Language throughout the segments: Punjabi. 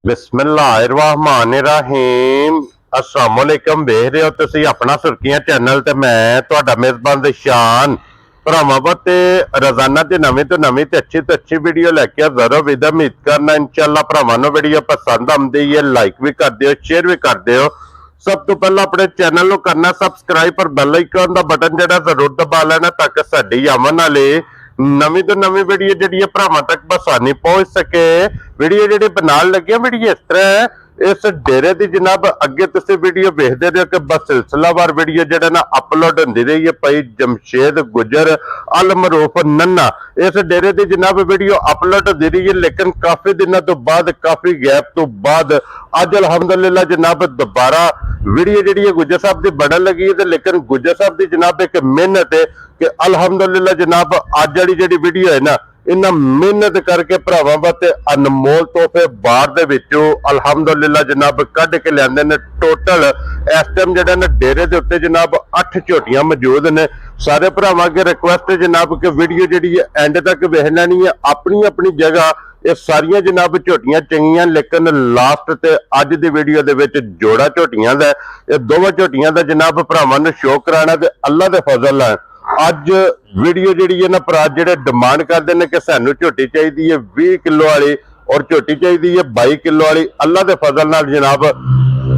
बिस्मिल्लाहिर्रहमानिर्रहीम अस्सलाम वालेकुम। देख रहे हो तुसी अपना सुर्खियां चैनल ते मैं तुहाडा मेजबान दिशान भरावां ते रोजाना दी नवीं तो अच्छी वीडियो लैके जरूर विद उम्मीद करना इंशाअल्लाह भरावां नूं वीडियो पसंद आउंदी है लाइक भी कर दिओ शेयर भी कर दिओ। सब तो पहला अपने चैनल नूं करना सबसक्राइब और बेल आइकन दा बटन जेड़ा जरूर दबा लेना ताकि साडी आवन वाली नवीं तो नवीं वीडियो जी भरावां तक बसानी पहुंच सके। वीडियो जी बनाने लगे वीडियो इस तरह है, इस डेरे की जनाब अगे तुम वीडियो वेखते रहो कि बस सिलसिलावार वीडियो जो ना अपलोड होंदी रही है। भाई जमशेद गुजर अल मरूफ नन्ना इस डेरे की जनाब वीडियो अपलोड होती रही है, लेकिन काफी दिनों तो बाद काफी गैप तो बाद अज अलहमदुलिल्लाह जनाब दोबारा वीडियो जी गुजर साहब की बनने लगी है। लेकिन गुजर साहब की जनाब एक मेहनत है कि अलहमदुलिल्लाह जनाब अज वाली जी वीडियो है ना इन्ना मेहनत करके भरावां वास्ते अनमोल तोहफे बाहर दे विचों अलहमदुलिल्लाह जनाब कढ के लिआंदे ने। टोटल इस टाइम जेड़ा ना डेरे दे उत्ते जनाब 8 झोटियां मौजूद ने। सारे भरावां अगे रिक्वेस्ट है जनाब कि वीडियो जिहड़ी है एंड तक वेख लैनी है। अपनी अपनी जगह ये सारियां जनाब झोटियां चंगियां, लेकिन लास्ट ते अज दी वीडियो दे विच जोड़ा झोटियां दा ये दोवां झोटियां दा जनाब भरावां नूं शो कराना ते अल्लाह दे फजल नाल अज वीडियो जी है ना भरा जेडे डिमांड करते हैं कि सानू झोटी चाहिए 20 किलो वाली और झोटी चाहिए 22 किलो वाली। अल्लाह के फजल नाल जनाब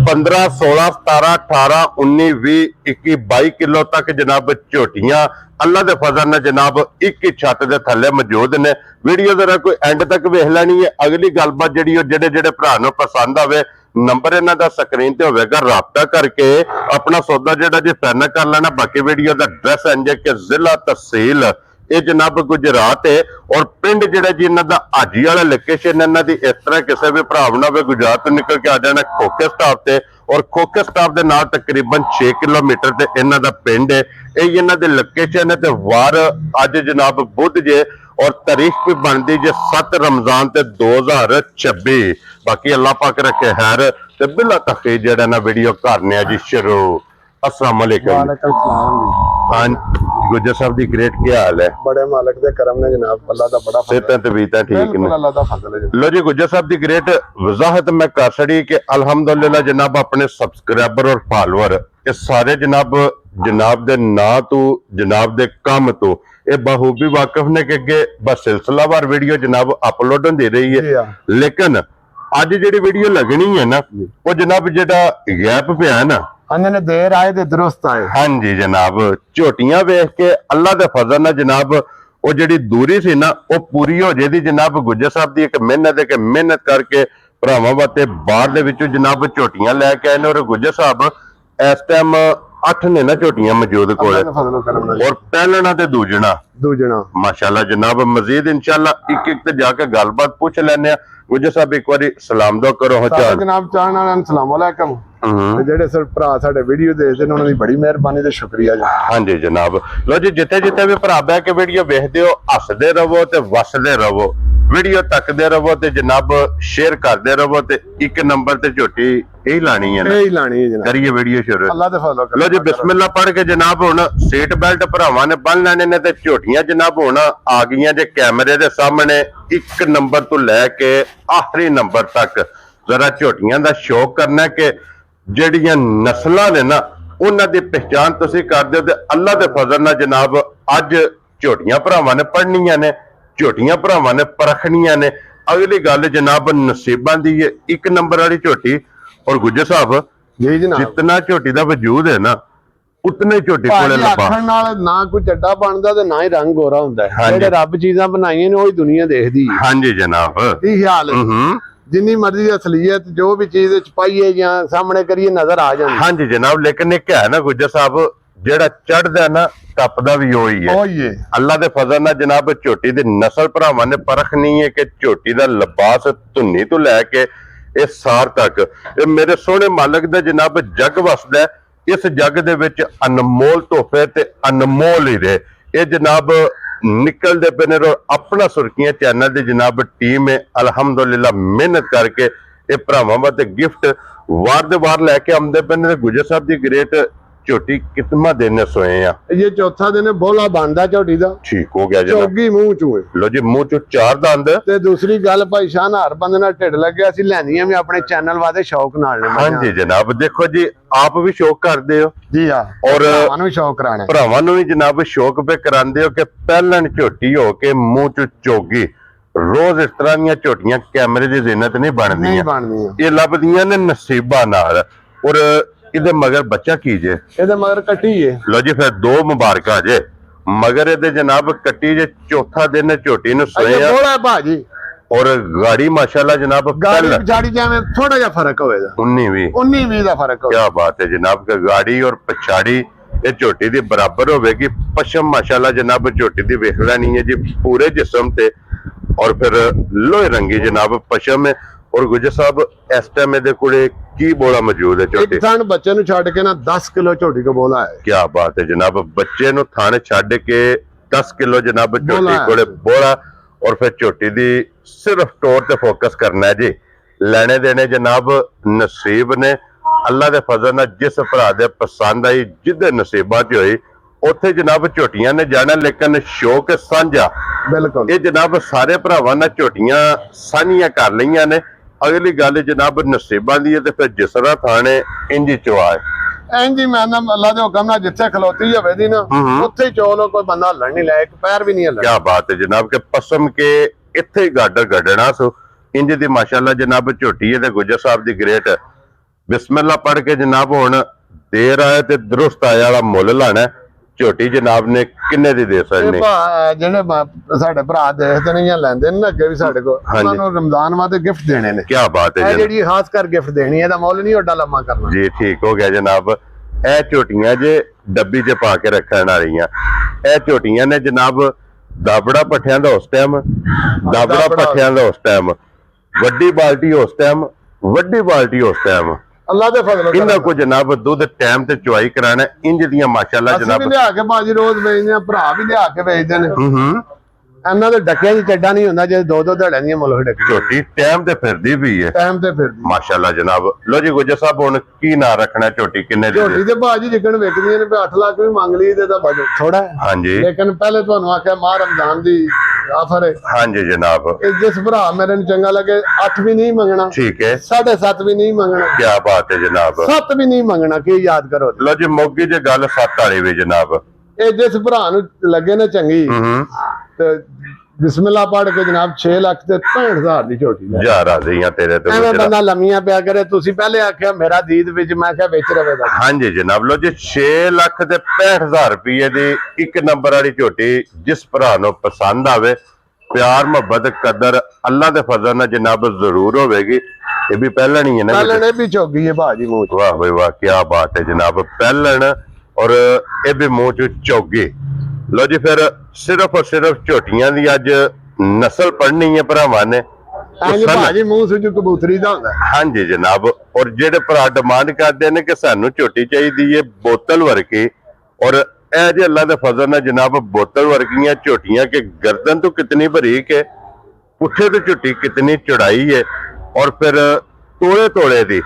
15 16 17 18 19 20 21 22 किलो तक जनाब झोटियां अल्लाह के फजल नाल जनाब एक ही छत के थले मौजूद ने। वीडियो जरा कोई एंड तक वेख लैनी है। अगली गलबात जी जेडे जेडे भरा नूं पसंद आवे नंबर इन्हां दा स्क्रीन ते होवेगा, राबता करके अपना सौदा जेड़ा जी फाइनल कर लेना। बाकी वीडियो दा एड्रेस इंज के जिला तहसील ये जनाब गुजरात है और पिंड जेड़ा जी इन्हां दा हाजी वाला लोकेशन इन्हां दी इस तरह किसी भी भरा ना होवे गुजरात तो निकल के आ जाना खोखे स्टाफ ते और खोखे स्टाफ दे नाल तकरीबन 6 किलोमीटर ते इन्हां दा पिंड है। यही इन्हां दी लोकेशन है ते वार अज जनाब बुध जे और तारीख भी बनती जे 7 रमजान ते 2026। बाकी अल्लाह पाक रखे खैर ते बिला तखीर जेड़ा ना वीडियो करने जी शुरू। अस्सलाम वालेकुम। वालेकुम सलाम। हां गुजर साहब दी ग्रेट क्या हाल है? बड़े मालिक दे करम ने जनाब, अल्लाह दा बड़ा फजल सेहत तबीयत ठीक ने? अल्लाह दा फजल है। लो जी गुजर साहब दी ग्रेट वजाहत मैं कर छड़ी कि अल्हम्दुलिल्लाह जनाब अपने सब्सक्राइबर और फॉलोअर ये सारे जनाब दे ना तो जनाब दे काम तो ये बखूबी वाकिफ ने कि अगे बस सिलसिलावार वीडियो जनाब अपलोड होती रही है। लेकिन अज जी वीडियो लगनी है ना वो जनाब जेड़ा गैप पिया ना ने देर आए ते दुरुस्त आए। हाँ जी जनाब झोटियां वेख के अल्लाह दे फजल नाल जनाब वो जिहड़ी दूरी सी ना वो पूरी हो जाती। जनाब गुजर साहब की एक मेहनत है कि मेहनत करके भरावां वास्ते बाहर दे विचों जनाब झोटियां लैके आए ने और गुजर साहब इस टाइम 8 ने ना झोटियां मौजूद कोल और पहलना ते दूजना माशाल्लाह जनाब। मजीद इंशाल्लाह एक एक ते जाके गलबात पूछ लेने। गुजर साहब एक बारी सलाम दो करो। जनाब चाहण वालें अस्सलाम वालेकुम। जेडे सर भरा साडे वीडियो देखदे ने उन्हां दी बड़ी मेहरबानी ते शुक्रिया जी। हाँ जी जनाब। लो जी जिथे जिथे भी भरा बह के वीडियो वेखदे हो हसदे रहो ते वसदे रहो, वीडियो तकदे रहो ते जनाब शेयर करदे रहो ते एक नंबर ते झोटी यही लानी है ना? यही लानी है जनाब। करिए वीडियो शुरू। अल्लाह दे फजल। लो जी बिस्मिल्लाह पढ़ के जनाब हुण सीट बेल्ट भरावां ने बन लेने ने ते झोटियां जनाब हुण आ गईयां जे कैमरे दे सामने। एक नंबर तो लैके आखिरी नंबर तक जरा झोटियां दा शौक करना कि ਜਿਹੜੀਆਂ ਨਸਲਾਂ ਨੇ ਨਾ ਉਹਨਾਂ ਦੀ ਪਹਿਚਾਨ ਤੁਸੀਂ ਕਰਦੇ ਹੋ ਤੇ ਅੱਲਾ ਦੇ ਫਜ਼ਲ ਨਾਲ ਜਨਾਬ ਅੱਜ ਝੋਟੀਆਂ ਭਰਾਵਾਂ ਨੇ ਪੜਨੀਆਂ ਨੇ, ਝੋਟੀਆਂ ਭਰਾਵਾਂ ਨੇ ਪਰਖਣੀਆਂ ਨੇ। ਅਗਲੀ ਗੱਲ ਜਨਾਬ ਨਸੀਬਾਂ ਦੀ ਹੈ। ਇੱਕ ਨੰਬਰ ਵਾਲੀ ਝੋਟੀ और गुजर साहब जी जनाब जितना झोटी का वजूद है ना उतने झोटी कोले लबा ना कोई चड्डा बनदा ते ना ही रंग गोरा हुंदा है। जेड़े रब चीजां बनाईयां ने ओही दुनिया देखदी है। हां जी जनाब ये ख्याल है जिन्नी मर्जी असलियत जो भी चीज पाइए या सामने करिए नजर आ जाए। हाँ जी जनाब लेकिन एक है ना गुजर साहब जेड़ा चढ़दा ना टपदा भी ओही है। अल्लाह दे फजल नाल जनाब झोटी दी नस्ल भरावां ने परखनी है कि झोटी दा लिबास धुन्नी तो लैके इस सार तक मेरे सोहने मालक दा जनाब जग वसदा है। इस जग दे विच अनमोल तोहफे ते अनमोल ही रहे ये जनाब निकलते पे ने। अपना सुर्खियां चैनल की जनाब टीम है अलहमदुलिल्लाह मेहनत करके ये भरावां वास्ते गिफ्ट वार दे वार लैके आउंदे पे ने। गुजर साहब की ग्रेट ਝੋਟੀ ਕਿਤਨਾ ਦਿਨ ਸੋਏ ਆ? ਇਹ ਚੌਥਾ ਦਿਨ ਬੋਲਾ ਬਣਦਾ ਝੋਟੀ ਦਾ, ਠੀਕ ਹੋ ਗਿਆ ਜਨਾਬ। ਚੌਗੀ ਮੂੰਹ ਚੂਏ। ਲੋ ਜੀ, ਮੂੰਹ ਚੋਂ 4 ਦੰਦ। ਤੇ ਦੂਸਰੀ ਗੱਲ ਭਾਈ ਸ਼ਾਹਨਾਰ ਬੰਦੇ ਨਾਲ ਢਿੱਡ ਲੱਗਿਆ ਸੀ, ਲੈਣੀਆਂ ਵੀ ਆਪਣੇ ਚੈਨਲ ਵਾਦੇ ਸ਼ੌਕ ਨਾਲ ਨੇ। ਹਾਂਜੀ ਜਨਾਬ, ਦੇਖੋ ਜੀ ਆਪ ਵੀ ਸ਼ੌਕ ਕਰਦੇ ਹੋ ਜੀ ਹਾਂ, ਔਰ ਭਰਾਵਾਂ ਨੂੰ ਵੀ ਸ਼ੌਕ ਕਰਾਣਾ, ਭਰਾਵਾਂ ਨੂੰ ਵੀ ਜਨਾਬ ਸ਼ੌਕ ਪੇ ਕਰਾਉਂਦੇ ਹੋ ਕਿ ਪਹਿਲਣ ਝੋਟੀ ਹੋ ਕੇ ਮੂੰਹ ਚ ਚੋਗੀ। ਰੋਜ਼ ਇਸ ਤਰ੍ਹਾਂ ਦੀਆਂ ਝੋਟੀਆਂ ਕੈਮਰੇ ਦੀ ਜ਼ਿੰਨਤ ਨਹੀਂ ਨਹੀਂ ਬਣਦੀਆਂ, ਬਣਦੀਆਂ। ਇਹ ਲੱਭਦੀਆਂ ਨੇ ਨਸੀਬਾਂ ਨਾਲ। ਔਰ ਇਹਦੇ ਮਗਰ ਬੱਚਾ ਕੀ ਜੇ? ਇਹਦੇ ਮਗਰ ਕੱਟੀ ਏ। ਲੋ ਜੀ, ਫਿਰ 2 ਮੁਬਾਰਕਾਂ ਜੇ ਮਗਰ ਇਹਦੇ ਜਨਾਬ। ਕੱਟੀ ਜੇ ਚੌਥਾ ਦਿਨ ਝੋਟੀ ਨੂੰ ਸੋਇਆ ਬੋਲਾ ਭਾਜੀ, ਔਰ ਗਾੜੀ ਮਾਸ਼ਾਅੱਲਾ ਜਨਾਬ ਗਾੜੀ ਜਾੜੀ ਜਿਵੇਂ ਥੋੜਾ ਜਿਹਾ ਫਰਕ ਹੋਵੇਗਾ, 19-20 ਦਾ ਫਰਕ ਹੋਵੇ। क्या बात है जनाब का गाड़ी और पछाड़ी ये झोटी दी बराबर होगी। पशम माशाल्लाह जनाब झोटी दी वेख लेनी है जी पूरे जिस्म ते, और फिर लोहे रंगी जनाब पशम है। और गुजर साहब इस टाइम ਇਹਦੇ ਕੋਲੇ ਕੀ ਬੋਲਾ ਮੌਜੂਦ ਹੈ ਝੋਟੀ? ਇੱਕ ਥਣ ਬੱਚੇ ਨੂੰ ਛੱਡ ਕੇ ਨਾ 10 ਕਿਲੋ ਝੋਟੀ ਕੋ ਬੋਲਾ ਹੈ। क्या बात है जनाब, ਬੱਚੇ ਨੂੰ ਥਾਣੇ ਛੱਡ ਕੇ 10 ਕਿਲੋ ਜਨਾਬ ਝੋਟੀ ਬੋਲਾ ਕੋਲੇ ਬੋਲਾ। और फिर ਝੋਟੀ ਦੀ ਸਿਰਫ ਟੋਰ ਤੇ ਫੋਕਸ ਕਰਨਾ ਹੈ ਜੀ। ਲੈਣੇ ਦੇਣੇ ਜਨਾਬ ਨਸੀਬ ਨੇ ਅੱਲਾ ਦੇ ਫਜ਼ਲ ਨਾਲ। ਜਿਸ ਭਰਾ ਦੇ ਪਸੰਦ ਆਈ, ਜਿੱਦੇ ਨਸੀਬਾਂ 'ਚ ਹੋਈ ਉੱਥੇ ਜਨਾਬ ਝੋਟੀਆਂ ਨੇ ਜਾਣਾ। ਲੇਕਿਨ ਸ਼ੌਕ ਸਾਂਝਾ, ਬਿਲਕੁਲ ਇਹ ਜਨਾਬ ਸਾਰੇ ਭਰਾਵਾਂ ਨਾਲ ਝੋਟੀਆਂ ਸਾਂਝੀਆਂ ਕਰ ਲਈਆਂ ਨੇ। ਅਗਲੀ ਗੱਲ ਜਨਾਬ ਨਸੀਬਾਂ ਦੀ ਹੈ, ਤੇ ਫਿਰ ਜਿਸ ਤਰ੍ਹਾਂ ਥਾਣੇ ਇੰਜ ਚਵਾ ਹੈ। ਇੰਜ ਹੀ ਮੈਂ ਨਾ ਅੱਲਾ ਦੇ ਹੁਕਮ ਨਾਲ ਜਿੱਥੇ ਖਲੋਤੀ ਹੋਵੇ ਦੀ ਨਾ ਉੱਥੇ ਹੀ ਚੋਲੋ, ਕੋਈ ਬੰਦਾ ਹੱਲਣ ਨਹੀਂ ਲਾਇਆ, ਇੱਕ ਪੈਰ ਵੀ ਨਹੀਂ ਹੱਲਣਾ। क्या बात है जनाब के पसम के ਇੱਥੇ ਹੀ ਗਾਡਰ ਗੱਡਣਾ ਸੋ ਇੰਜ ਦੀ ਮਾਸ਼ਾਅੱਲਾ ਜਨਾਬ ਝੋਟੀ ਹੈ। ਤੇ ਗੁਜਰ ਸਾਹਿਬ ਦੀ ਗ੍ਰੇਟ ਬਿਸਮਿਲ੍ਲਾ ਪੜ੍ਹ ਕੇ ਜਨਾਬ ਹੁਣ ਦੇਰ ਆਏ ਤੇ ਦਰੁਸਤ ਆਏ ਵਾਲਾ ਮੁੱਲ ਲਾਣਾ। ਝੋਟੀ ਜਨਾਬ ਨੇ ਕਿੰਨੇ ਦੀ ਦੇ ਸਕਦੇ? ਜਿਹੜੇ ਸਾਡੇ ਭਰਾ ਦੇਖਦੇ ਨੇ ਜਾਂ ਲੈਂਦੇ ਨੇ ਨਾ ਅੱਗੇ ਵੀ ਸਾਡੇ ਕੋਲ, ਉਹਨਾਂ ਨੂੰ ਰਮਜ਼ਾਨ ਵਾਸਤੇ ਗਿਫਟ ਦੇਣੇ ਨੇ। ਕੀ ਬਾਤ ਹੈ ਇਹ ਜਿਹੜੀ ਖਾਸ ਕਰ ਗਿਫਟ ਦੇਣੀ, ਇਹਦਾ ਮੁੱਲ ਨਹੀਂ ਓਡਾ ਲੰਮਾ ਕਰਨਾ ਜੀ। ਠੀਕ ਹੋ ਗਿਆ ਜਨਾਬ। ਇਹ ਝੋਟੀਆਂ ਜੇ ਡੱਬੀ 'ਚ ਪਾ ਕੇ ਰੱਖਣ ਵਾਲੀਆਂ। ਇਹ ਝੋਟੀਆਂ ਨੇ ਜਨਾਬ ਦਾਬੜਾ ਪੱਠਿਆਂ ਦਾ ਉਸ ਟਾਈਮ, ਦਾਬੜਾ ਪੱਠਿਆਂ ਦਾ ਉਸ ਟਾਈਮ, ਵੱਡੀ ਬਾਲਟੀ ਉਸ ਟਾਈਮ, ਵੱਡੀ ਬਾਲਟੀ ਉਸ ਟਾਈਮ। ਅੱਲਾ ਦੇ ਫਜ਼ਲ ਇਹਨਾਂ ਕੋ ਜਨਾਬ ਦੁੱਧ ਟਾਈਮ ਤੇ ਚੁਆਈ ਕਰਾਣਾ। ਇੰਜ ਦੀਆਂ ਮਾਸ਼ਾਅੱਲਾ ਅਸੀਂ ਜਨਾਬ ਵੀ ਲਿਆ ਕੇ ਬਾਜੀ ਰੋਜ਼ ਵੇਚਦੇ ਆ, ਭਰਾ ਵੀ ਲਿਆ ਕੇ ਵੇਚਦੇ ਨੇ। ਇਹਨਾਂ ਦੇ ਡੱਕਿਆਂ 'ਚ ਚੱਡਾ ਨਹੀਂ ਹੁੰਦਾ, ਜੇ 2-2 ਧੜਿਆਂ ਦੀਆਂ ਮੁੱਲ ਡੱਕੀ। ਝੋਟੀ ਟਾਈਮ ਤੇ ਫਿਰਦੀ ਵੀ ਹੈ, ਟਾਈਮ ਤੇ ਫਿਰਦੀ ਮਾਸ਼ਾਅੱਲਾ ਜਨਾਬ। ਲੋ ਜੀ ਗੁਜਰ ਸਾਹਿਬ ਹੁਣ ਕੀ ਨਾਂ ਰੱਖਣਾ? ਝੋਟੀ ਕਿੰਨੇ ਦੀ? ਝੋਟੀ ਦੇ ਬਾਜੀ ਜਿੱਕਣ ਵਿਕਦੀਆਂ ਨੇ 8 ਲੱਖ ਵੀ ਮੰਗ ਲਈ ਤੇ ਤਾਂ ਥੋੜਾ ਹੈ। ਹਾਂਜੀ ਲੇਕਿਨ ਪਹਿਲੇ ਤੁਹਾਨੂੰ ਆਖਿਆ ਮਾਹ ਰਮਜ਼ਾਨ ਦੀ ਆਫਰ ਹੈ। ਹਾਂਜੀ ਜਨਾਬ, ਇਹ ਜਿਸ ਭਰਾ ਮੇਰੇ ਨੂੰ ਚੰਗਾ ਲੱਗੇ 8 ਵੀ ਨਹੀਂ ਮੰਗਣਾ, ਠੀਕ ਹੈ। 7.5 ਵੀ ਨਹੀਂ ਮੰਗਣਾ, ਕੀ ਬਾਤ ਹੈ ਜਨਾਬ। 7 ਵੀ ਨਹੀਂ ਮੰਗਣਾ। ਕੀ ਯਾਦ ਕਰੋ, ਲੋ ਜੀ ਮੋਗੀ ਜੇ ਗੱਲ 7 ਵਾਲੀ ਵੀ ਜਨਾਬ। ਇਹ ਜਿਸ ਭਰਾ ਨੂੰ ਲੱਗੇ ਨਾ ਚੰਗੀ ਤੇ ਬਿਸਮਿਲ੍ਲਾ ਪੜ੍ਹ ਕੇ ਜਨਾਬ 6 ਲੱਖ ਤੇ 65,000 ਦੀ ਝੋਟੀ ਲੈ ਜਾ ਰਾਜ਼ੀਆਂ ਤੇਰੇ ਤੇ ਐਵੇਂ ਬੰਦਾ ਲੰਮੀਆਂ ਪਿਆ ਕਰੇ। ਤੁਸੀਂ ਪਹਿਲੇ ਆਖਿਆ ਮੇਰਾ ਦੀਦ ਵਿੱਚ, ਮੈਂ ਕਿਹਾ ਵਿੱਚ ਰਵੇਗਾ। ਹਾਂਜੀ ਜਨਾਬ। ਲੋ ਜੀ 6 ਲੱਖ ਤੇ 65,000 ਰੁਪਏ ਦੀ ਇੱਕ ਨੰਬਰ ਵਾਲੀ ਝੋਟੀ ਜਿਸ ਭਰਾ ਨੂੰ ਪਸੰਦ ਆਵੇ, ਪਿਆਰ ਮੁਹੱਬਤ ਕਦਰ ਅੱਲਾ ਦੇ ਫਜ਼ਲ ਨਾਲ ਜਨਾਬ ਜ਼ਰੂਰ ਹੋਵੇਗੀ। ਇਹ ਵੀ ਪਹਿਲਣ ਹੀ ਹੈ ਨਾ? ਪਹਿਲਣ ਇਹ ਵੀ ਚੋਗੀ ਹੈ ਬਾਜੀ ਮੂੰਹ ਚ। ਵਾਹ ਬਈ ਵਾਹ, ਕੀ ਬਾਤ ਹੈ ਜਨਾਬ। ਪਹਿਲਣ ਔਰ ਇਹ ਵੀ ਮੂੰਹ ਚ ਚੌਗੀ। ਲੋ ਜੀ ਫਿਰ ਸਿਰਫ ਔਰ ਸਿਰਫ ਝੋਟੀਆਂ ਦੀ ਅੱਜ ਨਸਲ ਪੜ੍ਹਨੀ ਹੈ ਭਰਾਵਾਂ ਨੇ। ਐਂ ਬਾਜੀ ਮੂੰਹ ਸੁਜੂ ਕਬੂਤਰੀ ਦਾ ਹੁੰਦਾ। ਹਾਂਜੀ ਜਨਾਬ। ਔਰ ਜਿਹੜੇ ਭਰਾ ਡਿਮਾਂਡ ਕਰਦੇ ਨੇ ਕਿ ਸਾਨੂੰ ਝੋਟੀ ਚਾਹੀਦੀ ਹੈ ਬੋਤਲ ਵਰਗੀ, ਔਰ ਇਹ ਜੇ ਅੱਲਾ ਦੇ ਫਜ਼ਲ ਨਾਲ ਜਨਾਬ ਬੋਤਲ ਵਰਗੀਆਂ ਝੋਟੀਆਂ ਕਿ ਗਰਦਨ ਤੋਂ ਕਿਤਨੀ ਬਰੀਕ ਹੈ, ਪੁੱਠੇ ਤੇ ਝੋਟੀ ਕਿਤਨੀ ਚੜਾਈ ਹੈ, ਔਰ ਫਿਰ ਤੋਲੇ ਤੋਲੇ ਦੀ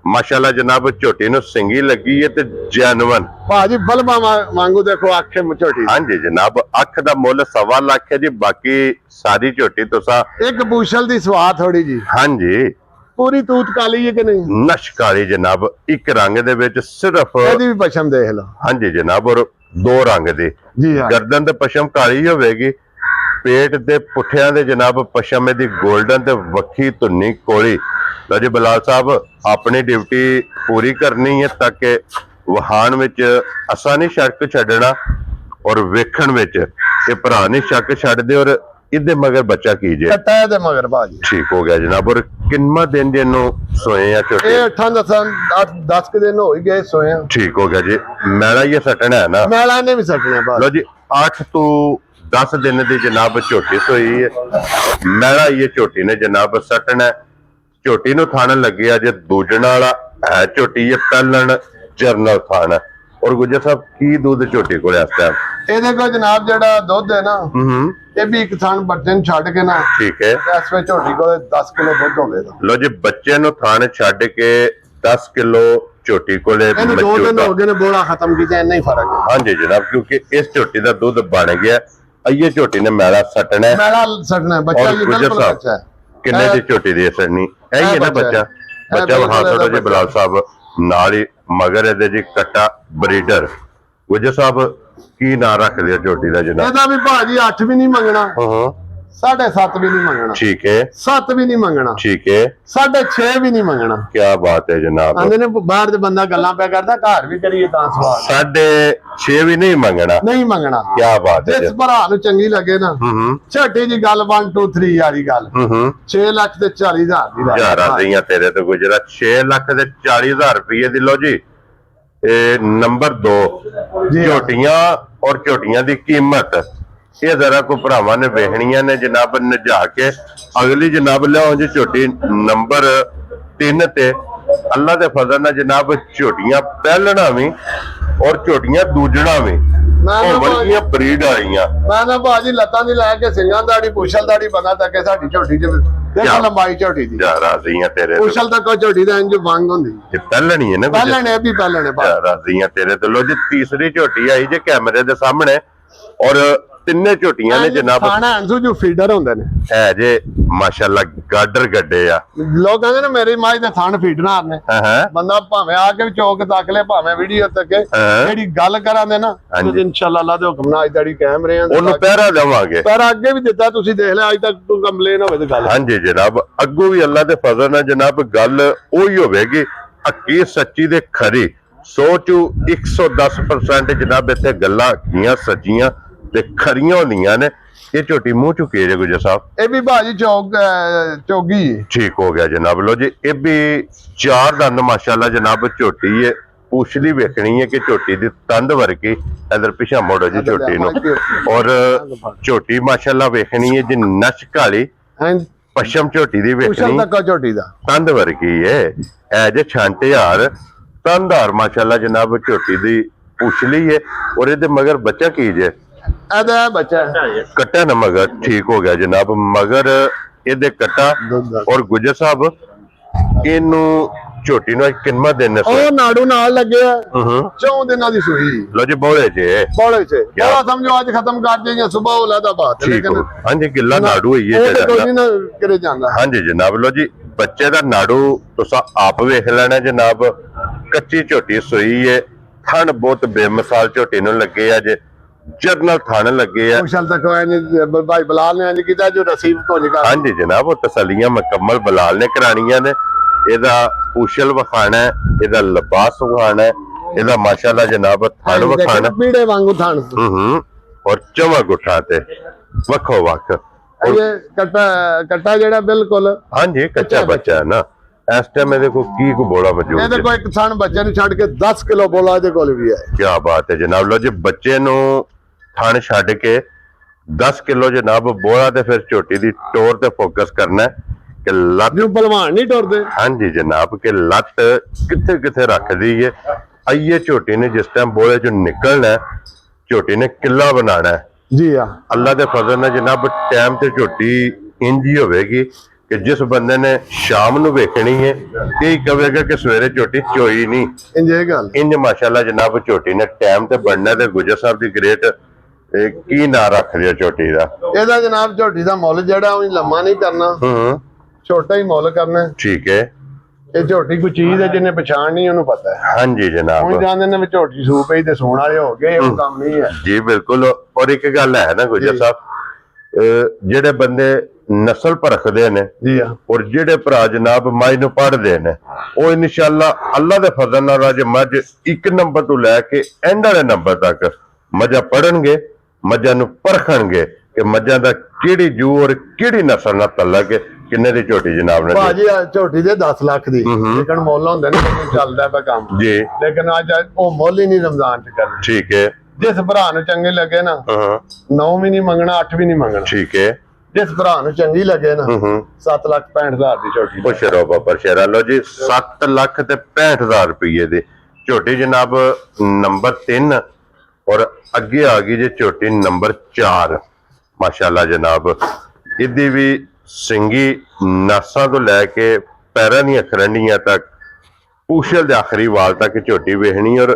ਮਾਸ਼ਾਅੱਲਾ ਜਨਾਬ ਝੋਟੀ ਨੂੰ ਸਿੰਗੀ ਲੱਗੀ ਹੈ ਤੇ ਜੈਨੂਨ ਭਾਜੀ ਬਲਬਾ ਵਾਂਗੂ ਦੇਖੋ ਅੱਖੇ ਝੋਟੀ। ਹਾਂਜੀ ਜਨਾਬ, ਅੱਖ ਦਾ ਮੁੱਲ 1.25 ਲੱਖ ਹੈ ਜੀ। ਬਾਕੀ ਸਾਰੀ ਝੋਟੀ ਤੁਸਾਂ ਇੱਕ ਬੂਸ਼ਲ ਦੀ ਸਵਾਦ ਥੋੜੀ ਜੀ। ਹਾਂਜੀ ਪੂਰੀ ਤੂਤ ਕਾਲੀ ਹੈ ਕਿ ਨਹੀਂ? ਨਸ਼ਕਾਰੀ ਜਨਾਬ, ਇੱਕ ਰੰਗ ਦੇ ਵਿੱਚ ਸਿਰਫ। ਇਹਦੀ ਵੀ ਪਛਮ ਦੇਖ ਲਓ। ਹਾਂਜੀ ਜਨਾਬ, ਔਰ 2 ਰੰਗ ਦੀ ਜੀ ਹਾਂ। ਗਰਦਨ ਤੇ ਪਸ਼ਮ ਕਾਲੀ ਹੋਵੇਗੀ, ਪੇਟ ਦੇ ਪੁੱਠਿਆਂ ਦੇ ਜਨਾਬ ਪਸ਼ਮ ਦੀ 골ਡਨ ਤੇ ਵੱਖੀ ਧੁੰਨੀ ਕੋਲੀ। ਲਓ ਜੀ ਬਲਾਲ ਸਾਹਿਬ, ਆਪਣੀ ਡਿਊਟੀ ਪੂਰੀ ਕਰਨੀ ਹੈ ਤਾਂ ਕਿ ਵਹਾਨ ਵਿੱਚ ਅਸਾਂ ਨਹੀਂ ਸ਼ੱਕ ਛੱਡਣਾ, ਔਰ ਵੇਖਣ ਵਿੱਚ ਇਹ ਭਰਾ ਨਹੀਂ ਸ਼ੱਕ ਛੱਡਦੇ। ਔਰ ਇਹਦੇ ਮਗਰ ਬੱਚਾ ਕੀ ਜੇ? ਕੱਟਾ ਇਹਦੇ ਮਗਰ ਬਾਜੀ। ਠੀਕ ਹੋ ਗਿਆ ਜਨਾਬ। ਔਰ ਕਿੰਨਾ ਦਿਨ ਦੇ ਨੂੰ ਸੋਏ ਆ ਝੋਟੇ? ਇਹ 8-10 ਕੁ ਦਿਨ ਹੋ ਹੀ ਗਏ ਸੋਇਆ। ਠੀਕ ਹੋ ਗਿਆ ਜੀ। ਮੈਲਾ ਇਹ ਸੱਟਣਾ ਹੈ ਨਾ? ਮੈਲਾ ਨੇ ਵੀ ਸੱਟਣਾ ਬਾਜੀ। ਲਓ ਜੀ 8 ਤੋਂ 10 ਦਿਨ ਦੀ ਜਨਾਬ ਝੋਟੀ ਸੋਈ ਹੈ। ਮੈਲਾ ਇਹ ਝੋਟੀ ਨੇ ਜਨਾਬ ਸੱਟਣਾ। ਝੋਟੀ ਨੂੰ ਥਾਣ ਲੱਗਿਆ ਜੇ ਦੂਜਣ ਵਾਲਾ ਹੈ ਝੋਟੀ ਇਹ ਪਹਿਲਣ ਜਰਨਲ ਥਾਣ। ਔਰ ਗੁਜਰ ਸਾਹਿਬ ਕੀ ਦੁੱਧ ਝੋਟੀ ਕੋਲ ਇਸ ਟਾਈਮ? ਇਹਦੇ ਕੋਲ ਜਨਾਬ ਜਿਹੜਾ ਦੁੱਧ ਹੈ ਨਾ, ਇਹ ਵੀ ਇੱਕ ਥਾਣ ਬੱਚੇ ਨੂੰ ਛੱਡ ਕੇ ਨਾ, ਠੀਕ ਹੈ, ਇਸ ਵਿੱਚ ਝੋਟੀ ਕੋਲ 10 ਕਿਲੋ ਦੁੱਧ ਹੋਵੇਗਾ। ਲੋ ਜੀ ਬੱਚੇ ਨੂੰ ਥਾਣ ਛੱਡ ਕੇ 10 ਕਿਲੋ ਝੋਟੀ ਕੋਲੇ ਇਹਨੂੰ 2 ਦਿਨ ਹੋ ਗਏ ਨੇ ਬੋਲਾ ਖਤਮ ਕੀਤਾ, ਇੰਨਾ ਹੀ ਫਰਕ ਹੈ। ਹਾਂਜੀ ਜਨਾਬ, ਕਿਉਂਕਿ ਇਸ ਝੋਟੀ ਦਾ ਦੁੱਧ ਬਣ ਗਿਆ, ਅਈਏ ਝੋਟੀ ਨੇ ਮੈਲਾ ਸੱਟਣਾ ਹੈ। ਮੈਲਾ ਸੜਨਾ ਬੱਚਾ ਔਰ ਜੀ ਗੁੱਜਰ ਬਿਲਕੁਲ ਸਾਹਿਬ, ਬੱਚਾ ਹੈ। ਕਿੰਨੇ ਦੀ ਝੋਟੀ ਦੀ ਸੜਨੀ ਇਹੀ ਹੈ ਨਾ ਬੱਚਾ ਵਿਖਾ ਥੋੜਾ ਜੀ ਬਲਾਲ ਸਾਹਿਬ ਨਾਲ ਹੀ ਮਗਰ ਇਹਦੇ ਜੀ ਕੱਟਾ ਬਰੀਡਰ। ਗੁੱਜਰ ਸਾਹਿਬ ਕੀ ਨਾਂ ਰੱਖਦੇ ਆ ਝੋਟੀ ਦਾ ਜਨਾਬ? ਇਹਦਾ ਵੀ ਭਾਜੀ 8 ਵੀ ਨਹੀਂ ਮੰਗਣਾ, 7.5 ਵੀ ਨਹੀਂ ਮੰਗਣਾ, ਠੀਕ ਹੈ 7 ਵੀ ਨਹੀਂ ਮੰਗਣਾ, ਠੀਕ ਹੈ 6.5 ਵੀ ਨਹੀਂ ਮੰਗਣਾ। ਕੀ ਬਾਤ ਹੈ ਜਨਾਬ। ਆਂਦੇ ਨੇ ਬਾਹਰ ਦੇ ਬੰਦਾ ਗੱਲਾਂ ਪਿਆ ਕਰਦਾ, ਘਰ ਵੀ ਕਰੀਏ ਤਾਂ ਸਵਾਲ। 6.5 ਵੀ ਨਹੀਂ ਮੰਗਣਾ, ਨਹੀਂ ਮੰਗਣਾ। ਕੀ ਬਾਤ ਹੈ। ਜਿਸ ਭਰਾ ਨੂੰ ਚੰਗੀ ਲੱਗੇ ਨਾ, ਛੋਟੀ ਜੀ ਗੱਲ 1 2 3 ਵਾਲੀ ਗੱਲ 6 ਲੱਖ ਤੇ 40,000 ਦੀ ਲੈ ਯਾਰਾਂ ਦੀਆਂ ਤੇਰੇ ਤੋਂ ਗੁਜਰਾ 6 ਲੱਖ ਤੇ 40,000 ਰੁਪਏ ਦੀ। ਲੋ ਜੀ ਇਹ ਨੰਬਰ 2 ਝੋਟੀਆਂ ਔਰ ਝੋਟੀਆਂ ਦੀ ਕੀਮਤ ਇਹ ਜ਼ਰਾ ਕੋ ਭਰਾਵਾਂ ਨੇ ਵੇਖਣੀਆਂ ਨੇ ਜਨਾਬ, ਨਜਾ ਕੇ ਅਗਲੀ ਜਨਾਬ ਲਿਆਓ ਜੀ ਝੋਟੀ ਨੰਬਰ 3 ਤੇ। ਅੱਲਾ ਦੇ ਫਜ਼ਲ ਨਾਲ ਜਨਾਬ ਝੋਟੀਆਂ ਪਹਿਲਣਾ ਵੀ ਔਰ ਝੋਟੀਆਂ ਦੂਜਣਾ ਵੀ ਬੜੀਆਂ ਬਰੀਡ ਆਈਆਂ। ਮੈਂ ਨਾ ਭਾਜੀ ਲੱਤਾਂ ਦੀ ਲੈ ਕੇ ਸਿੰਘਾਂ ਦਾੜੀ ਪੁੱਛਲ ਦਾੜੀ ਬਣਾ ਤੱਕ ਸਾਡੀ ਝੋਟੀ ਚ ਦੇਖੋ ਲੰਬਾਈ ਝੋਟੀ ਦੀ ਰਾਜ਼ੀਆਂ ਤੇਰੇ ਪੁੱਛਲ ਤੱਕ ਝੋਟੀ ਦਾ ਇੰਜ ਵੰਗ ਹੁੰਦੀ ਇਹ ਪਹਿਲਣੀ ਹੈ ਨਾ, ਪਹਿਲਣੇ ਵੀ ਪਹਿਲਣੇ ਰਾਜ਼ੀਆਂ ਤੇਰੇ ਤੇ। ਲੋ ਜੀ ਤੀਸਰੀ ਝੋਟੀ ਆਈ ਜੇ ਕੈਮਰੇ ਦੇ ਸਾਹਮਣੇ ਔਰ ਤਿੰਨੇ ਝੋਟੀਆਂ ਨੇ ਜਨਾਬ ਖਾਣਾ ਅੰਸੂ ਜੋ ਫੀਡਰ ਹੁੰਦੇ ਨੇ ਹੈ ਜੇ ਮਾਸ਼ਾਅੱਲਾ ਗਾਡਰ ਗੱਡੇ ਆ। ਲੋਕ ਕਹਿੰਦੇ ਨੇ ਮੇਰੀ ਮਾਈ ਦੇ ਥਣ ਫੀਡਰਾਂ ਨੇ। ਬੰਦਾ ਭਾਵੇਂ ਆ ਕੇ ਵੀ ਚੌਕ ਤੱਕ ਲੈ, ਭਾਵੇਂ ਵੀਡੀਓ ਤੱਕ ਜਿਹੜੀ ਗੱਲ ਕਰਾਂਦੇ ਨਾ ਇਨਸ਼ਾਅੱਲਾ ਅੱਲਾ ਦੇ ਹੁਕਮ ਨਾਲ ਅੱਜ ਤੜੀ ਕੈਮਰੇ ਆਂ ਉਹਨੂੰ ਪਹਿਰਾ ਦੇਵਾਂਗੇ। ਪਹਿਰਾ ਅੱਗੇ ਵੀ ਦਿੱਤਾ, ਤੁਸੀਂ ਦੇਖ ਲਿਆ ਅੱਜ ਤੱਕ ਕੋਈ ਕੰਪਲੇਨ ਹੋਵੇ ਤੇ ਗੱਲ। ਹਾਂਜੀ ਜਨਾਬ, ਅੱਗੋਂ ਵੀ ਅੱਲਾ ਦੇ ਫਜ਼ਲ ਨਾਲ ਜਨਾਬ ਗੱਲ ਉਹੀ ਹੋਵੇਗੀ, ਹੱਕੀ ਸੱਚੀ ਦੇ ਖਰੀ 100 ਚੋਂ 110% ਜਨਾਬ ਇੱਥੇ ਗੱਲਾਂ ਹੱਕੀਆਂ ਸੱਚੀਆਂ ਤੇ ਖਰੀਆਂ ਹੁੰਦੀਆਂ ਨੇ। ਇਹ ਝੋਟੀ ਮੂੰਹ ਚੁੱਕੀ ਜੇ ਗੁਜਰ ਸਾਹਿਬ? ਇਹ ਵੀ ਭਾਜੀ ਚੌਗੀ ਠੀਕ ਹੋ ਗਿਆ ਜਨਾਬ। ਲੋ ਜੀ ਇਹ ਵੀ 4 ਦੰਦ ਮਾਸ਼ਾਅੱਲਾ ਜਨਾਬ ਝੋਟੀ ਹੈ। ਪੁਛਲੀ ਵੇਖਣੀ ਹੈ ਕਿ ਝੋਟੀ ਦੀ ਤੰਦ ਵਰਗੀ। ਇਧਰ ਪਿਛਾ ਮੋੜੋ ਜੀ ਝੋਟੀ ਨੂੰ। ਔਰ ਝੋਟੀ ਮਾਸ਼ਾਅੱਲਾ ਵੇਖਣੀ ਹੈ ਜੀ ਨਸ਼ ਕਾਲੀ ਪਸ਼ਮ ਝੋਟੀ ਦੀ ਵੇਖਣੀ ਝੋਟੀ ਦਾ ਤੰਦ ਵਰਗੀ ਹੈ। ਐ ਜੇ ਛਾਂਟਿਆਰ ਤੰਦਾਰ ਮਾਸ਼ਾਅੱਲਾ ਜਨਾਬ ਝੋਟੀ ਦੀ ਪੁਛਲੀ ਹੈ। ਔਰ ਇਹਦੇ ਮਗਰ ਬੱਚਾ ਕੀ ਜੇ? ਇਹਦਾ ਬੱਚਾ ਕੱਟਾ ਨਾ ਮਗਰ। ਠੀਕ ਹੋ ਗਿਆ ਜਨਾਬ, ਮਗਰ ਇਹਦੇ ਕੱਟਾ। ਔਰ ਗੁਜਰ ਸਾਹਿਬ ਇਹਨੂੰ ਝੋਟੀ ਨੂੰ ਕਿੰਨਾ ਦਿਨ ਉਹ ਨਾੜੂ ਨਾਲ ਲੱਗਿਆ 4 ਦਿਨਾਂ ਦੀ ਸੂਈ। ਲੋ ਜੀ ਬੋਲੇ ਜੇ ਬੋਲੇ ਚ ਬੋਲਾ ਸਮਝੋ ਅੱਜ ਖਤਮ ਕਰ ਦੇਈਆਂ ਸਵੇਰ ਉਹ ਲਾਦਾ ਬਾਤ। ਲੇਕਿਨ ਹਾਂਜੀ ਕਿੱਲਾ ਨਾੜੂ ਹੋਈ ਹੈ ਕੋਈ ਨਾ ਕਰੇ ਜਾਂਦਾ। ਹਾਂਜੀ ਜਨਾਬ। ਲੋ ਜੀ ਬੱਚੇ ਦਾ ਨਾੜੂ ਤੁਸੀਂ ਆਪ ਵੇਖ ਲੈਣਾ ਜਨਾਬ। ਕੱਚੀ ਝੋਟੀ ਸੂਈ ਹੈ। ਥਣ ਬਹੁਤ ਬੇਮਿਸਾਲ ਝੋਟੀ ਨੂੰ ਲੱਗੇ ਆ ਜੇ ਜਰਨਲ ਥਣ ਲੱਗੇ ਆ। ਮੁਸ਼ਲ ਤੱਕ ਭਾਈ ਬਲਾਲ ਨੇ ਅੱਜ ਕੀਤਾ ਜੋ ਨਸੀਬ ਤੋਂ ਨਿਕਾਲ। ਹਾਂਜੀ ਜਨਾਬ, ਉਹ ਤਸੱਲੀਆਂ ਮੁਕੰਮਲ ਬਲਾਲ ਨੇ ਕਰਾਣੀਆਂ ਨੇ। ਇਹਦਾ ਉਸ਼ਲ ਵਿਖਾਣਾ, ਇਹਦਾ ਲਿਬਾਸ ਵਿਖਾਣਾ, ਇਹਦਾ ਮਾਸ਼ਾਅੱਲਾ ਜਨਾਬ ਥਣ ਵਿਖਾਣਾ ਪੀੜੇ ਵਾਂਗੂ ਥਣ। ਔਰ ਚਮਕ ਗੁੱਠਾ ਤੇ ਵੱਖੋ ਵੱਖ। ਇਹ ਕੱਟਾ ਜਿਹੜਾ ਬਿਲਕੁਲ ਹਾਂਜੀ ਕੱਚਾ ਬੱਚਾ ਨਾ। ਇਸ ਟਾਈਮ ਇਹਦੇ ਕੋਲ ਕੀ ਕੋ ਬੋਲਾ ਮੌਜੂਦ ਹੈ? ਇਹਦੇ ਕੋਲ ਇੱਕ ਥਣ ਬੱਚੇ ਨੂੰ ਛੱਡ ਕੇ 10 ਕਿਲੋ ਬੋਲਾ ਇਹਦੇ ਕੋਲ ਵੀ ਹੈ। ਕੀ ਬਾਤ ਹੈ ਜਨਾਬ। ਲੋ ਜੀ ਬੱਚੇ ਨੂੰ ਥਣ ਛੱਡ ਕੇ 10 ਕਿਲੋ ਜਨਾਬ ਬੋਲਾ ਤੇ ਫਿਰ ਝੋਟੀ ਦੀ ਟੋਰ ਤੇ ਫੋਕਸ ਕਰਨਾ ਕਿ ਲੱਤ ਨੂੰ ਭਲਵਾਨ ਨਹੀਂ ਟੁਰਦੇ। ਹਾਂਜੀ ਜਨਾਬ, ਕਿ ਲੱਤ ਕਿੱਥੇ ਕਿੱਥੇ ਰੱਖਦੀ ਹੈ। ਆਈਏ ਝੋਟੀ ਨੇ ਜਿਸ ਟਾਈਮ ਬੋਲੇ ਚੋਂ ਨਿਕਲਣਾ, ਝੋਟੀ ਨੇ ਕਿੱਲਾ ਬਣਾਣਾ ਜੀ ਆ। ਅੱਲਾ ਦੇ ਫਜ਼ਲ ਨਾਲ ਜਨਾਬ ਟਾਈਮ ਤੇ ਝੋਟੀ ਇੰਜ ਹੀ ਹੋਵੇਗੀ ਕਿ ਜਿਸ ਬੰਦੇ ਨੇ ਸ਼ਾਮ ਨੂੰ ਵੇਖਣੀ ਹੈ ਇਹ ਕਹੇਗਾ ਕਿ ਸਵੇਰੇ ਝੋਟੀ ਚੋਈ ਨਹੀਂ। ਇੰਜ ਇਹ ਗੱਲ ਇੰਜ ਮਾਸ਼ਾਅੱਲਾ ਜਨਾਬ ਝੋਟੀ ਨੇ ਟਾਈਮ ਤੇ ਬਣਨਾ। ਤੇ ਗੁਜਰ ਸਾਹਿਬ ਦੀ ਗ੍ਰੇਟ ਕੀ ਨਾਂ ਰੱਖ ਦਿਆ ਝੋਟੀ ਦਾ? ਇਹਦਾ ਜਨਾਬ ਝੋਟੀ ਦਾ ਮੁੱਲ ਜਿਹੜਾ ਉਹ ਲੰਮਾ ਨਹੀਂ ਕਰਨਾ, ਛੋਟਾ ਹੀ ਮੁੱਲ ਕਰਨਾ। ਠੀਕ ਹੈ। ਇਹ ਝੋਟੀ ਕੋਈ ਚੀਜ਼ ਹੈ ਜਿਹਨੇ ਪਛਾਣ ਨਹੀਂ, ਉਹਨੂੰ ਪਤਾ ਹੈ। ਹਾਂਜੀ ਜਨਾਬ, ਹੁਣ ਜਾਣਦੇ ਨੇ ਵੀ ਝੋਟੀ ਸੂ ਪਈ ਤੇ ਸੂਣ ਵਾਲੇ ਹੋ ਗਏ, ਉਹ ਕੰਮ ਨਹੀਂ ਹੈ ਜੀ ਬਿਲਕੁਲ। ਔਰ ਇੱਕ ਗੱਲ ਹੈ ਨਾ ਗੁਜਰ ਸਾਹਿਬ, ਜਿਹੜੇ ਬੰਦੇ ਨਸਲ ਪਰਖਦੇ ਨੇ ਜੀ ਆ, ਔਰ ਜਿਹੜੇ ਭਰਾ ਜਨਾਬ ਮੱਝ ਨੂੰ ਪੜ੍ਹਦੇ ਨੇ, ਉਹ ਇਨਸ਼ਾਅੱਲਾ ਅੱਲਾ ਦੇ ਫਜ਼ਲ ਨਾਲ ਅੱਜ ਮੱਝ 1 ਨੰਬਰ ਤੋਂ ਲੈ ਕੇ ਐਂਡ ਵਾਲੇ ਨੰਬਰ ਤੱਕ ਮੱਝਾਂ ਪੜਨਗੇ, ਮੱਝਾਂ ਨੂੰ ਪਰਖਣਗੇ ਕਿ ਮੱਝਾਂ ਦਾ ਕਿਹੜੀ ਜੂ ਔਰ ਕਿਹੜੀ ਨਸਲ ਨਾਲ ਤਲਕ ਹੈ। ਕਿੰਨੇ ਦੀ ਝੋਟੀ ਜਨਾਬ ਨੇ? ਭਾਜੀ ਝੋਟੀ ਦੇ 10 ਲੱਖ ਦੀ। ਲੇਕਿਨ ਮੁੱਲ ਹੁੰਦੇ ਨੇ ਚੱਲਦਾ ਪਿਆ ਕੰਮ ਜੀ, ਲੇਕਿਨ ਅੱਜ ਉਹ ਮੁੱਲ ਹੀ ਨਹੀਂ ਰਮਜ਼ਾਨ ਚ ਕਰਨਾ। ਠੀਕ ਹੈ। ਜਿਸ ਭਰਾ ਨੂੰ ਚੰਗੇ ਲੱਗੇ ਨਾ 9 ਵੀ ਨਹੀਂ ਮੰਗਣਾ, 8 ਵੀ ਨਹੀਂ ਮੰਗਣਾ। ਠੀਕ ਹੈ। ਜਿਸ ਭਰਾ ਨੂੰ ਚੰਗੀ ਲੱਗੇ ਨਾ 7,65,000 ਦੀ ਝੋਟੀ। ਖੁਸ਼ ਰਹੋ ਬਾਬਾ ਸ਼ੇਰਾ। ਲੋ ਜੀ 7,65,000 ਰੁਪਏ ਦੀ ਝੋਟੀ ਜਨਾਬ ਨੰਬਰ 3 ਔਰ ਅੱਗੇ ਆ ਗਈ ਜੇ ਝੋਟੀ ਨੰਬਰ 4 ਮਾਸ਼ਾਅੱਲਾ ਜਨਾਬ। ਇਹਦੀ ਵੀ ਸਿੰਗੀ ਨਾਸਾਂ ਤੋਂ ਲੈ ਕੇ ਪੈਰਾਂ ਦੀਆਂ ਖਰੰਡੀਆਂ ਤੱਕ ਪੂਛਲ ਦੇ ਆਖਰੀ ਵਾਲ ਤੱਕ ਝੋਟੀ ਵੇਖਣੀ ਔਰ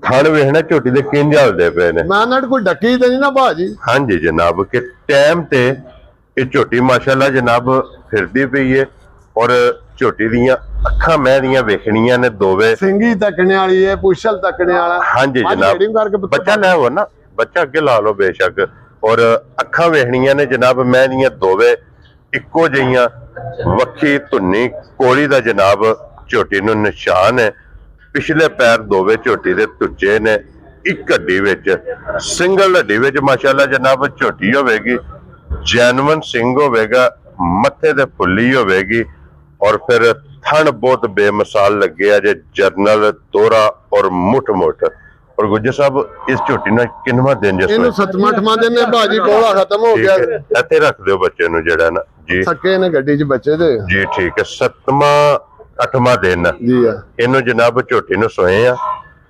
ਥਣ ਵੇਖਣਾ ਝੋਟੀ ਦੇ ਕਿੰਝ ਹਲਦੇ ਪਏ ਨੇ। ਮੈਂ ਨਾਲ ਕੋਈ ਡੱਕੀ ਤੇ ਨਹੀਂ ਨਾ ਭਾਜੀ। ਹਾਂਜੀ ਜਨਾਬ ਕਿ ਟਾਈਮ ਤੇ ਇਹ ਝੋਟੀ ਮਾਸ਼ਾਅੱਲਾ ਜਨਾਬ ਫਿਰਦੀ ਪਈ ਹੈ ਔਰ ਝੋਟੀ ਦੀਆਂ ਅੱਖਾਂ ਮੈਂ ਦੀਆਂ ਵੇਖਣੀਆਂ ਨੇ ਦੋਵੇਂ। ਸਿੰਗੀ ਤੱਕਣੇ ਵਾਲੀ ਹੈ, ਪੁੱਛਲ ਤੱਕਣੇ ਵਾਲਾ। ਹਾਂਜੀ ਜਨਾਬ ਬੱਚਾ ਲੈ ਹੋ ਨਾ, ਬੱਚਾ ਅੱਗੇ ਲਾ ਲਓ ਬੇਸ਼ੱਕ। ਔਰ ਅੱਖਾਂ ਵੇਖਣੀਆਂ ਨੇ ਜਨਾਬ ਮੈਂ ਦੀਆਂ ਦੋਵੇਂ ਇੱਕੋ ਜਿਹੀਆਂ, ਵੱਖੀ ਧੁੰਨੀ ਕੋਲੀ ਦਾ ਜਨਾਬ ਝੋਟੀ ਨੂੰ ਨਿਸ਼ਾਨ ਹੈ। ਪਿਛਲੇ ਪੈਰ ਦੋਵੇਂ ਝੋਟੀ ਦੇ ਤੁੱਜੇ ਨੇ, ਇੱਕ ਹੱਡੀ ਵਿੱਚ ਸਿੰਗਲ ਹੱਡੀ ਵਿੱਚ ਮਾਸ਼ਾਅੱਲਾ ਜਨਾਬ ਝੋਟੀ ਹੋਵੇਗੀ, ਜੈਨੂਇਨ ਸਿੰਘ ਹੋਵੇਗਾ, ਮੱਥੇ ਤੇ ਫੁੱਲੀ ਹੋਵੇਗੀ ਔਰ ਫਿਰ ਥਣ ਬਹੁਤ ਬੇਮਿਸਾਲ ਲੱਗਿਆ ਜੇ ਜਰਨਲ ਦੋਹਰਾ ਔਰ ਮੁੱਠ ਔਰ ਗੁੱਜਰ ਸਾਹਿਬ ਇਸ ਝੋਟੀ ਨਾਲ ਕਿੰਨਵਾਂ ਦਿਨ ਜਿਸ ਇਹਨੂੰ 7ਵਾਂ 8ਵਾਂ ਦਿਨ ਨੇ ਭਾਜੀ, ਬੋਲਾ ਖਤਮ ਹੋ ਗਿਆ। ਇੱਥੇ ਰੱਖ ਦਿਓ ਬੱਚੇ ਨੂੰ ਜਿਹੜਾ ਨਾ ਜੀ, ਸੱਕੇ ਨੇ ਗੱਡੀ 'ਚ ਬੱਚੇ ਦੇ ਜੀ ਠੀਕ ਹੈ। 7ਵਾਂ 8ਵਾਂ ਦਿਨ ਜੀ ਆ ਇਹਨੂੰ ਜਨਾਬ ਝੋਟੀ ਨੂੰ ਸੋਏ ਆ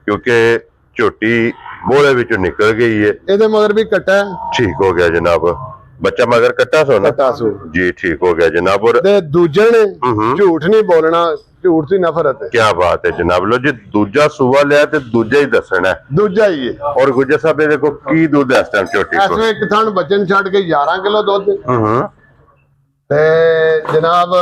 ਕਿਉਂਕਿ ਝੋਟੀ ਬੋਲੇ ਵਿੱਚੋਂ ਨਿਕਲ ਗਈ ਹੈ। ਇਹਦੇ ਮਗਰ ਵੀ ਕੱਟਾ ਠੀਕ ਹੋ ਗਿਆ ਜਨਾਬ, ਬੱਚਾ ਮਗਰ ਕੱਟਾ ਸੋਨਾ ਜੀ, ਠੀਕ ਹੋ ਗਿਆ ਜਨਾਬ। ਔਰ ਤੇ ਦੂਜੇ ਨੇ ਝੂਠ ਨਹੀਂ ਬੋਲਣਾ, ਝੂਠ ਦੀ ਨਫ਼ਰਤ ਹੈ। ਕੀ ਬਾਤ ਹੈ ਜਨਾਬ। ਲੋ ਜੀ ਦੂਜਾ ਸੂਆ ਲਿਆ ਤੇ ਦੂਜਾ ਹੀ ਦੱਸਣਾ, ਦੂਜਾ ਹੀ ਹੈ। ਔਰ ਗੁੱਜਰ ਸਾਹਿਬ ਇਹ ਦੇਖੋ ਕੀ ਦੁੱਧ ਇਸ ਟਾਈਮ ਝੋਟੀ ਇਸ ਕੋਲ। ਵੇਲੇ ਇੱਕ ਥਣ ਬੱਚਨ ਛੱਡ ਕੇ 11 ਕਿਲੋ ਦੁੱਧ ਤੇ ਜਨਾਬ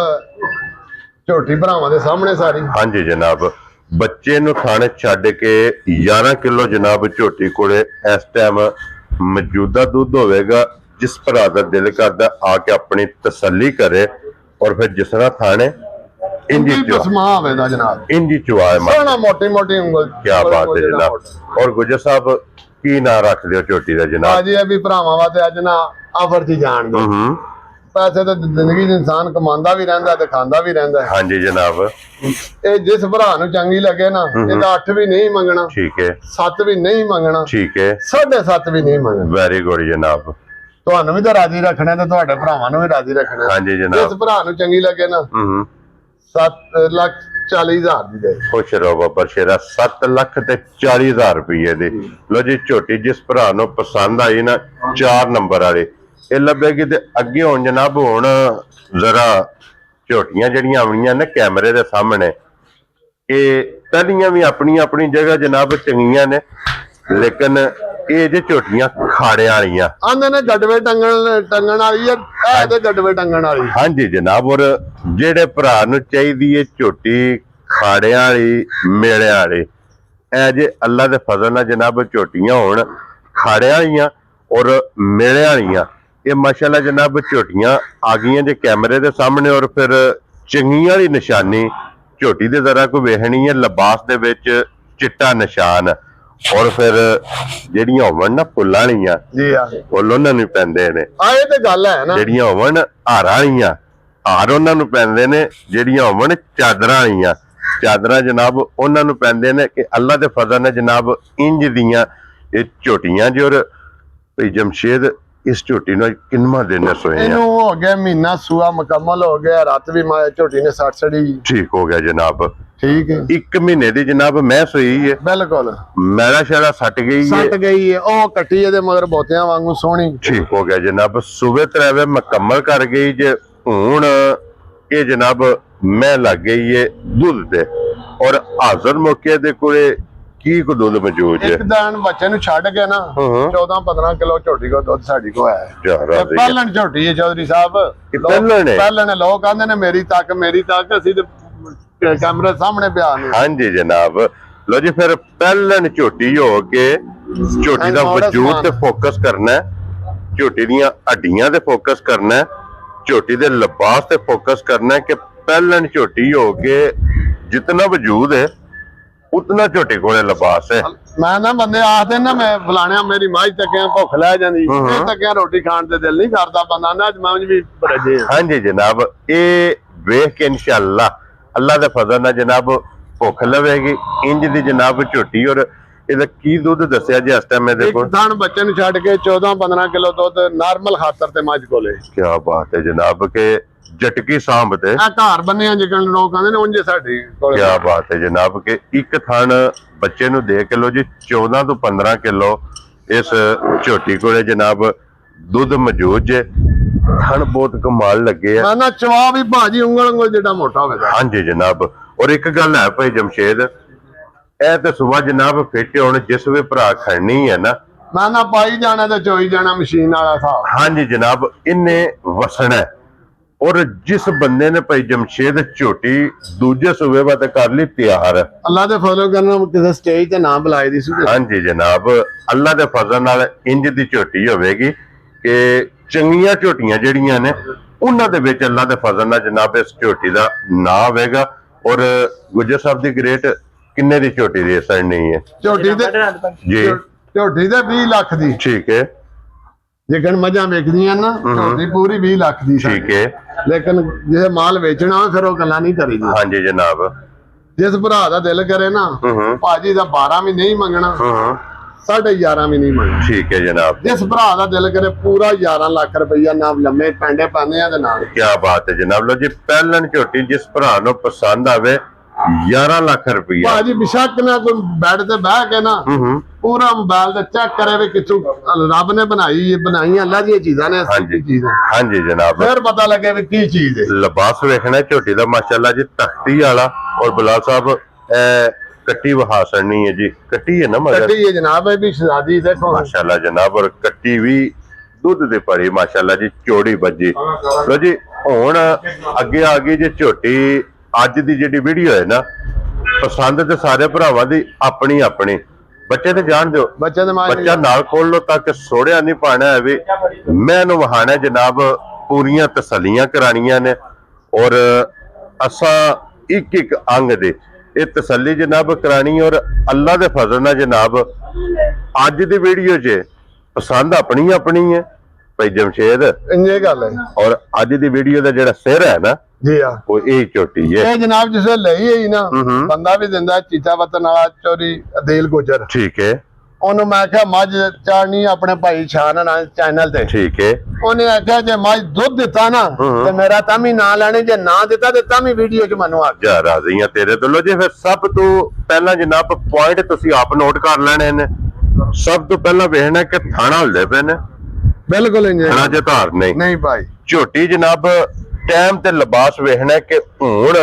ਝੋਟੀ ਭਰਾਵਾਂ ਦੇ ਸਾਹਮਣੇ ਸਾਰੀ। ਹਾਂਜੀ ਜਨਾਬ ਬੱਚੇ ਨੂੰ ਥਾਣੇ ਛੱਡ ਕੇ 11 ਕਿਲੋ ਜਨਾਬ ਝੋਟੀ ਕੋਲੇ ਇਸ ਟਾਈਮ ਮੌਜੂਦਾ ਦੁੱਧ ਹੋਵੇਗਾ। ਜਿਸ ਭਰਾ ਦਾ ਦਿਲ ਕਰਦਾ ਆ ਕੇ ਆਪਣੀ ਤਸੱਲੀ ਕਰੇ ਔਰ ਫਿਰ ਜਿਸ ਤਰ੍ਹਾਂ ਥਾਣੇ ਇੰਜੀ ਪਸਮਾ ਹੋਵੇ ਦਾ ਜਨਾਬ, ਇੰਜੀ ਚੁਆ ਸੋਹਣਾ ਮੋਟੀ ਮੋਟੀ ਉਂਗਲ। ਕੀ ਬਾਤ ਹੈ ਜਨਾਬ। ਔਰ ਗੁੱਜਰ ਸਾਹਿਬ ਕੀ ਨਾਂ ਰੱਖਦੇ ਹੋ ਝੋਟੀ ਦਾ ਜਨਾਬ? ਭਾਜੀ ਇਹ ਵੀ ਭਰਾਵਾਂ ਵਾਸਤੇ ਅੱਜ ਨਾ ਆਫਰ ਦੀ ਜਾਣ ਦੋ। ਪੈਸੇ ਤਾਂ ਜ਼ਿੰਦਗੀ 'ਚ ਇਨਸਾਨ ਕਮਾਉਂਦਾ ਵੀ ਰਹਿੰਦਾ ਤੇ ਖਾਂਦਾ ਵੀ ਰਹਿੰਦਾ। ਹਾਂਜੀ ਜਨਾਬ ਇਹ ਜਿਸ ਭਰਾ ਨੂੰ ਚੰਗੀ ਲੱਗੇ ਨਾ, ਇਹਦਾ 8 ਵੀ ਨਹੀਂ ਮੰਗਣਾ, ਠੀਕ ਹੈ, 7 ਵੀ ਨਹੀਂ ਮੰਗਣਾ, ਠੀਕ ਹੈ, 7.5 ਵੀ ਨਹੀਂ ਮੰਗਣਾ। ਵੈਰੀ ਗੁੱਡ ਜਨਾਬ। ਤੁਹਾਨੂੰ ਵੀ ਤਾਂ ਰਾਜ਼ੀ ਰੱਖਣਾ ਤੇ ਤੁਹਾਡੇ ਭਰਾਵਾਂ ਨੂੰ ਵੀ ਰਾਜ਼ੀ ਰੱਖਣਾ। ਹਾਂਜੀ ਜਨਾਬ ਜਿਸ ਭਰਾ ਨੂੰ ਚੰਗੀ ਲੱਗੇ ਨਾ 7,40,000 ਦੀ ਦੇ। ਖੁਸ਼ ਰਹੋ ਬਾਬਾ ਸ਼ੇਰਾ। 7,40,000 ਰੁਪਏ ਦੀ। ਲੋ ਜੀ ਝੋਟੀ ਜਿਸ ਭਰਾ ਨੂੰ ਪਸੰਦ ਆਈ ਨਾ 4 ਨੰਬਰ ਵਾਲੀ ਇਹ ਲੱਭੇਗੀ। ਤੇ ਅੱਗੇ ਹੁਣ ਜਨਾਬ ਹੁਣ ਜ਼ਰਾ ਝੋਟੀਆਂ ਜਿਹੜੀਆਂ ਆਉਣੀਆਂ ਨੇ ਕੈਮਰੇ ਦੇ ਸਾਹਮਣੇ, ਇਹ ਪਹਿਲੀਆਂ ਵੀ ਆਪਣੀ ਆਪਣੀ ਜਗ੍ਹਾ ਜਨਾਬ ਚੰਗੀਆਂ ਨੇ, ਲੇਕਿਨ ਇਹ ਜੇ ਝੋਟੀਆਂ ਖਾੜਿਆਂ ਵਾਲੀਆਂ ਆਂਦੇ ਨੇ ਗੱਡਵੇ ਟੰਗਣ ਵਾਲੀ ਹੈ, ਇਹ ਤੇ ਗੱਡਵੇ ਟੰਗਣ ਵਾਲੀ। ਹਾਂਜੀ ਜਨਾਬ। ਔਰ ਜਿਹੜੇ ਭਰਾ ਨੂੰ ਚਾਹੀਦੀ ਹੈ ਝੋਟੀ ਖਾੜਿਆਂ ਵਾਲੀ ਮੇਲਿਆਂ ਵਾਲੀ, ਇਹ ਜੇ ਅੱਲਾ ਦੇ ਫਜ਼ਲ ਨਾਲ ਜਨਾਬ ਝੋਟੀਆਂ ਹੋਣ ਖਾੜਿਆਂ ਵਾਲੀਆਂ ਔਰ ਮੇਲਿਆਂ ਵਾਲੀਆਂ, ਇਹ ਮਾਸ਼ਾਅੱਲਾ ਜਨਾਬ ਝੋਟੀਆਂ ਆ ਗਈਆਂ ਜੇ ਕੈਮਰੇ ਦੇ ਸਾਹਮਣੇ। ਔਰ ਫਿਰ ਚੰਗੀਆਂ ਵਾਲੀ ਨਿਸ਼ਾਨੀ ਝੋਟੀ ਦੇ ਜ਼ਰਾ ਕੋਈ ਵੇਖਣੀ ਹੈ, ਲਿਬਾਸ ਦੇ ਵਿੱਚ ਚਿੱਟਾ ਨਿਸ਼ਾਨ ਔਰ ਫਿਰ ਜਿਹੜੀਆਂ ਹੋਵਣ ਨਾ ਫੁੱਲਾਂ ਵਾਲੀਆਂ ਜੀ ਆ, ਫੁੱਲ ਉਹਨਾਂ ਨੂੰ ਪੈਂਦੇ ਨੇ। ਇਹ ਤੇ ਗੱਲ ਹੈ ਨਾ। ਜਿਹੜੀਆਂ ਹੋਵਣ ਹਾਰਾਂ ਵਾਲੀਆਂ ਹਾਰ ਉਹਨਾਂ ਨੂੰ ਪੈਂਦੇ ਨੇ, ਜਿਹੜੀਆਂ ਹੋਵਣ ਚਾਦਰਾਂ ਵਾਲੀਆਂ ਚਾਦਰਾਂ ਜਨਾਬ ਉਹਨਾਂ ਨੂੰ ਪੈਂਦੇ ਨੇ। ਕਿ ਅੱਲਾ ਦੇ ਫਜ਼ਲ ਨਾਲ ਜਨਾਬ ਇੰਜ ਦੀਆਂ ਇਹ ਝੋਟੀਆਂ ਜੀ। ਔਰ ਭਈ ਜਮਸ਼ੇਦ ਇਸ ਝੋਟੀ ਨੂੰ ਕਿੰਨਵਾਂ ਦਿਨ ਸੋਏ ਆ? ਇਹਨੂੰ ਹੋ ਗਿਆ ਮਹੀਨਾ, ਸੂਆ ਮੁਕੰਮਲ ਹੋ ਗਿਆ। ਰਾਤ ਵੀ ਝੋਟੀ ਨੇ 60 ਸੜੀ। ਠੀਕ ਹੋ ਗਿਆ ਜਨਾਬ। ਠੀਕ ਹੈ, 1 ਮਹੀਨੇ ਦੀ ਜਨਾਬ ਮੈਂ ਸੋਈ ਹੈ। ਬਿਲਕੁਲ ਮੈਲਾ ਸ਼ੈਲਾ ਸੱਟ ਗਈ ਹੈ, ਸੱਟ ਗਈ ਹੈ। ਉਹ ਕੱਟੀ ਇਹਦੇ ਮਗਰ ਬੋਤਿਆਂ ਵਾਂਗੂ ਸੋਹਣੀ। ਠੀਕ ਹੋ ਗਿਆ ਜਨਾਬ। ਸੂਬੇ ਤਰੇਵੇ ਮੁਕੰਮਲ ਕਰ ਗਈ ਜੇ। ਹੁਣ ਇਹ ਜਨਾਬ ਮੈਂ ਲੱਗ ਗਈ ਹੈ ਦੁੱਧ ਤੇ ਔਰ ਹਾਜ਼ਰ ਮੌਕੇ ਦੇ ਕੋਲੇ ਕੀ ਕੋ ਦੁੱਧ ਮੌਜੂਦ ਹੈ? ਇੱਕ ਦਿਨ ਬੱਚੇ ਨੂੰ ਛੱਡ ਕੇ ਨਾ 14-15 ਕਿਲੋ ਝੋਟੀ ਕੋ ਦੁੱਧ ਸਾਡੀ ਕੋ ਆਇਆ। ਪਹਿਲਣ ਝੋਟੀ ਹੈ ਚੌਧਰੀ ਸਾਹਿਬ, ਪਹਿਲਣ। ਲੋਕ ਕਹਿੰਦੇ ਨੇ ਮੇਰੀ ਤੱਕ ਮੇਰੀ ਤੱਕ, ਅਸੀਂ ਤੇ ਕੈਮਰੇ ਸਾਹਮਣੇ ਬਿਆਨ ਨੇ। ਹਾਂਜੀ ਜਨਾਬ। ਲੋ ਜੀ ਫਿਰ ਪਹਿਲਣ ਝੋਟੀ ਹੋ ਕੇ ਝੋਟੀ ਦਾ ਵਜੂਦ ਤੇ ਫੋਕਸ ਕਰਨਾ ਹੈ, ਝੋਟੀ ਦੀਆਂ ਹੱਡੀਆਂ ਤੇ ਫੋਕਸ ਕਰਨਾ ਹੈ, ਝੋਟੀ ਦੇ ਲਿਬਾਸ ਤੇ ਫੋਕਸ करना है कि पहलन झोटी हो के जितना वजूद है उतना झोटी कोले लिबास है। मैं ना बंदे आखते ना मैं फलाने मेरी माझ तकिया भुख लै जांदी तकिया रोटी खाण ते दिल नहीं करदा बंदा ना अज मैं भी बरजे। हां जी जनाब ये वेख के इंशाअल्लाह अल्लाह दे फजल नाल जनाब भुख लवेगी इंज दी जनाब झोटी। और ਇਹਦਾ ਕੀ ਦੁੱਧ ਦੱਸਿਆ ਜੀ ਇਸ ਟਾਈਮ ਇਹਦੇ ਕੋਲ? ਇੱਕ ਥਣ ਬੱਚੇ ਨੂੰ ਛੱਡ ਕੇ 14-15 ਕਿਲੋ ਦੁੱਧ ਨਾਰਮਲ ਖਾਤਰ ਤੇ ਮੱਝ ਕੋਲੇ। ਕੀ ਬਾਤ ਹੈ ਜਨਾਬ ਕਿ ਜਟਕੀ ਸਾਂਭ ਤੇ ਆ ਘਰ ਬੰਨਿਆ ਜਿਕਣ ਲੋਕ ਕਹਿੰਦੇ ਨੇ ਉਂਝ ਸਾਡੀ ਕੋਲੇ। ਕੀ ਬਾਤ ਹੈ ਜਨਾਬ ਕਿ ਇੱਕ ਥਣ ਬੱਚੇ ਨੂੰ ਦੇ ਕੇ ਲੋ ਜੀ 14 ਤੋਂ 15 ਕਿਲੋ ਇਸ ਝੋਟੀ ਕੋਲੇ ਜਨਾਬ ਦੁੱਧ ਮੌਜੂਦ ਜੇ। ਥਣ ਬਹੁਤ ਕਮਾਲ ਲੱਗੇ ਆ ਨਾ ਚਵਾ ਵੀ ਭਾਜੀ ਉਂਗਲ ਉਂਗਲ ਜਿਹੜਾ ਮੋਟਾ ਹੋਵੇਗਾ। ਹਾਂਜੀ ਜਨਾਬ। ਔਰ ਇੱਕ ਗੱਲ ਹੈ ਭਾਈ ਜਮਸ਼ੇਦ, ਇਹ ਤੇ ਸੁਬਾ ਜਨਾਬ ਫਿੱਟ ਹੁਣ ਜਿਸ ਵੀ ਭਰਾ ਖੜਨੀ ਹੈ ਨਾ ਪਾਈ ਜਾਣਾ ਤੇ ਚੋਈ ਜਾਣਾ ਮਸ਼ੀਨ ਵਾਲਾ ਹਿਸਾਬ। ਹਾਂਜੀ ਜਨਾਬ, ਇਹਨੇ ਵਸਣਾ ਹੈ। ਔਰ ਜਿਸ ਬੰਦੇ ਨੇ ਭਾਈ ਜਮਸ਼ੇਦ ਝੋਟੀ ਦੂਜੇ ਸੂਬੇ ਵਾਤੇ ਕਰ ਲਈ ਤਿਆਰ, ਅੱਲਾ ਦੇ ਫਜ਼ਲ ਕਰਨਾ ਕਿਸੇ ਸਟੇਜ ਤੇ ਨਾ ਬੁਲਾਈ ਦੀ ਸੀ। ਹਾਂਜੀ ਜਨਾਬ, ਅੱਲਾ ਦੇ ਫਜ਼ਲ ਨਾਲ ਇੰਜ ਦੀ ਝੋਟੀ ਹੋਵੇਗੀ ਕਿ ਚੰਗੀਆਂ ਝੋਟੀਆਂ ਜਿਹੜੀਆਂ ਨੇ ਉਹਨਾਂ ਦੇ ਵਿੱਚ ਅੱਲਾ ਦੇ ਫਜ਼ਲ ਨਾਲ ਜਨਾਬ ਇਸ ਝੋਟੀ ਦਾ ਨਾਂ ਹੋਵੇਗਾ। ਔਰ ਗੁੱਜਰ ਸਾਹਿਬ ਦੀ ਗ੍ਰੇਟ ਕਿੰਨੇ ਦੀ ਝੋਟੀ ਦੀ ਸੜਨੀ ਹੈ? ਝੋਟੀ ਦੇ ਜੀ ਝੋਟੀ ਦੇ 20 ਲੱਖ ਦੀ। ਠੀਕ ਹੈ। ਲੇਕਿਨ ਮੱਝਾਂ ਵੇਚਦੀਆਂ ਨਾ, ਝੋਟੀ ਪੂਰੀ 20 ਲੱਖ ਦੀ। ਠੀਕ ਹੈ। ਲੇਕਿਨ ਜੇ ਮਾਲ ਵੇਚਣਾ ਹੋਵੇ ਫਿਰ ਉਹ ਗੱਲਾਂ ਨਹੀਂ ਕਰੀਦੀ। ਹਾਂਜੀ ਜਨਾਬ, ਜਿਸ ਭਰਾ ਦਾ ਦਿਲ ਕਰੇ ਨਾ ਭਾਜੀ ਦਾ 12 ਵੀ ਨਹੀਂ ਮੰਗਣਾ, 11.5 ਵੀ ਨਹੀਂ ਮੰਗਣਾ। ਠੀਕ ਹੈ ਜਨਾਬ। ਜਿਸ ਭਰਾ ਦਾ ਦਿਲ ਕਰੇ ਪੂਰਾ 11 ਲੱਖ ਰੁਪਈਆ ਨਾ ਲੰਮੇ ਪੈਂਡੇ ਪਾਉਂਦੇ ਆ ਦੇ ਨਾਲ। ਕੀ ਬਾਤ ਹੈ ਜਨਾਬ। ਲੋ ਜੀ, ਪਹਿਲਣ ਝੋਟੀ ਜਿਸ ਭਰਾ ਨੂੰ ਪਸੰਦ ਆਵੇ 11 ਲੱਖ ਰੁਪਈਆ। ਭਾਜੀ ਬਿਸ਼ੱਕ ਨਾ ਕੋਈ ਬੈੱਡ ਤੇ ਬਹਿ ਕੇ ਨਾ ਪੂਰਾ ਮੋਬਾਈਲ ਤੇ ਚੈੱਕ ਕਰੇ ਵੀ ਕਿੱਥੋਂ ਰੱਬ ਨੇ ਬਣਾਈਆਂ ਅੱਲਾ ਦੀਆਂ ਚੀਜ਼ਾਂ ਨੇ। ਹਾਂਜੀ ਜਨਾਬ, ਫਿਰ ਪਤਾ ਲੱਗੇ ਵੀ ਕੀ ਚੀਜ਼ ਹੈ। ਲਿਬਾਸ ਵੇਖਣਾ ਝੋਟੀ ਦਾ ਮਾਸ਼ਾਅੱਲਾ ਜੀ, ਤਖਤੀ ਵਾਲਾ। ਔਰ ਬਲਾਲ ਸਾਹਿਬ ਕੱਟੀ ਵਹਾ ਸੜਨੀ ਹੈ ਜੀ, ਕੱਟੀ ਹੈ ਨਾ ਮਗਰ? ਕੱਟੀ ਹੈ ਜਨਾਬ, ਇਹ ਵੀ ਸ਼ਾਦੀ ਦੇਖੋ ਮਾਸ਼ਾਅੱਲਾ ਜਨਾਬ। ਔਰ ਕੱਟੀ ਵੀ ਦੁੱਧ ਦੇ ਭਰੀ ਮਾਸ਼ਾਅੱਲਾ ਜੀ, ਚੋੜੀ ਵੱਜੀ। ਲੋ ਜੀ, ਹੁਣ ਅੱਗੇ ਆ ਗਈ ਜੇ ਝੋਟੀ। ਅੱਜ ਦੀ ਜਿਹੜੀ ਵੀਡੀਓ ਹੈ ਨਾ, ਪਸੰਦ ਤੇ ਸਾਰੇ ਭਰਾਵਾਂ ਦੀ ਆਪਣੀ ਆਪਣੀ। ਬੱਚੇ ਤੇ ਜਾਣ ਦਿਓ, ਬੱਚਾ ਨਾਲ ਖੋਲ ਲੋ ਤਾਂ ਕਿ ਸੋੜਿਆ ਨਹੀਂ ਪਾਣਾ ਹੈ ਵੀ ਮੈਂ ਇਹਨੂੰ ਵਹਾਣਾ ਜਨਾਬ। ਪੂਰੀਆਂ ਤਸੱਲੀਆਂ ਕਰਾਣੀਆਂ ਨੇ ਔਰ ਅਸਾਂ ਇੱਕ ਇੱਕ ਅੰਗ ਦੇ ਇਹ ਤਸੱਲੀ ਜਨਾਬ ਕਰਾਣੀ। ਔਰ ਅੱਲਾ ਦੇ ਫਜ਼ਲ ਨਾਲ ਜਨਾਬ ਅੱਜ ਦੀ ਵੀਡੀਓ 'ਚ ਪਸੰਦ ਆਪਣੀ ਆਪਣੀ ਹੈ ਭਾਈ ਜਮਸ਼ੇਦ, ਇਹ ਗੱਲ ਹੈ। ਔਰ ਅੱਜ ਦੀ ਵੀਡੀਓ ਦਾ ਜਿਹੜਾ ਸਿਰ ਹੈ ਨਾ ਜੀ ਆ, ਉਹ ਇਹ ਝੋਟੀ ਹੈ। ਇਹ ਜਨਾਬ ਜਿਸੇ ਲਈ ਹੈ ਨਾ, ਬੰਦਾ ਵੀ ਦਿੰਦਾ ਚੀਤਾ ਵਤਨ ਵਾਲਾ ਚੋਰੀ ਅਦੇਲ ਗੁਜਰ। ਠੀਕ ਹੈ। ਉਹਨੂੰ ਮੈਂ ਕਿਹਾ ਮੱਝ ਚਾੜਨੀ ਆਪਣੇ ਭਾਈ ਸ਼ਾਨ ਨਾਲ ਚੈਨਲ ਤੇ। ਠੀਕ ਹੈ। ਉਹਨੇ ਆਖਿਆ ਜੇ ਮੱਝ ਦੁੱਧ ਦਿੱਤਾ ਨਾ ਤੇ ਮੇਰਾ ਤਾਂ ਵੀ ਨਾਂ ਲੈਣੇ, ਜੇ ਨਾ ਦਿੱਤਾ ਤੇ ਤਾਂ ਵੀ ਵੀਡੀਓ 'ਚ ਮੈਨੂੰ ਆ ਜਾ ਰਾਜ਼ੀਆਂ ਤੇਰੇ ਤੋਂ। ਲੋ ਜੀ, ਫਿਰ ਸਭ ਤੋਂ ਪਹਿਲਾਂ ਜਨਾਬ ਪੁਆਇੰਟ ਤੁਸੀਂ ਆਪ ਨੋਟ ਕਰ ਲੈਣੇ ਨੇ। ਸਭ ਤੋਂ ਪਹਿਲਾਂ ਵੇਖਣਾ ਕਿ ਥਾਣਾ ਹਲਦੇ ਪਏ ਨੇ। ਬਿਲਕੁਲ ਨਹੀਂ ਥਾਣਾ ਜੇ ਧਾਰ ਨਹੀਂ ਭਾਈ। ਝੋਟੀ ਜਨਾਬ ਟਾਈਮ ਤੇ ਲਿਬਾਸ ਵੇਖਣਾ ਕਿ ਹੁਣ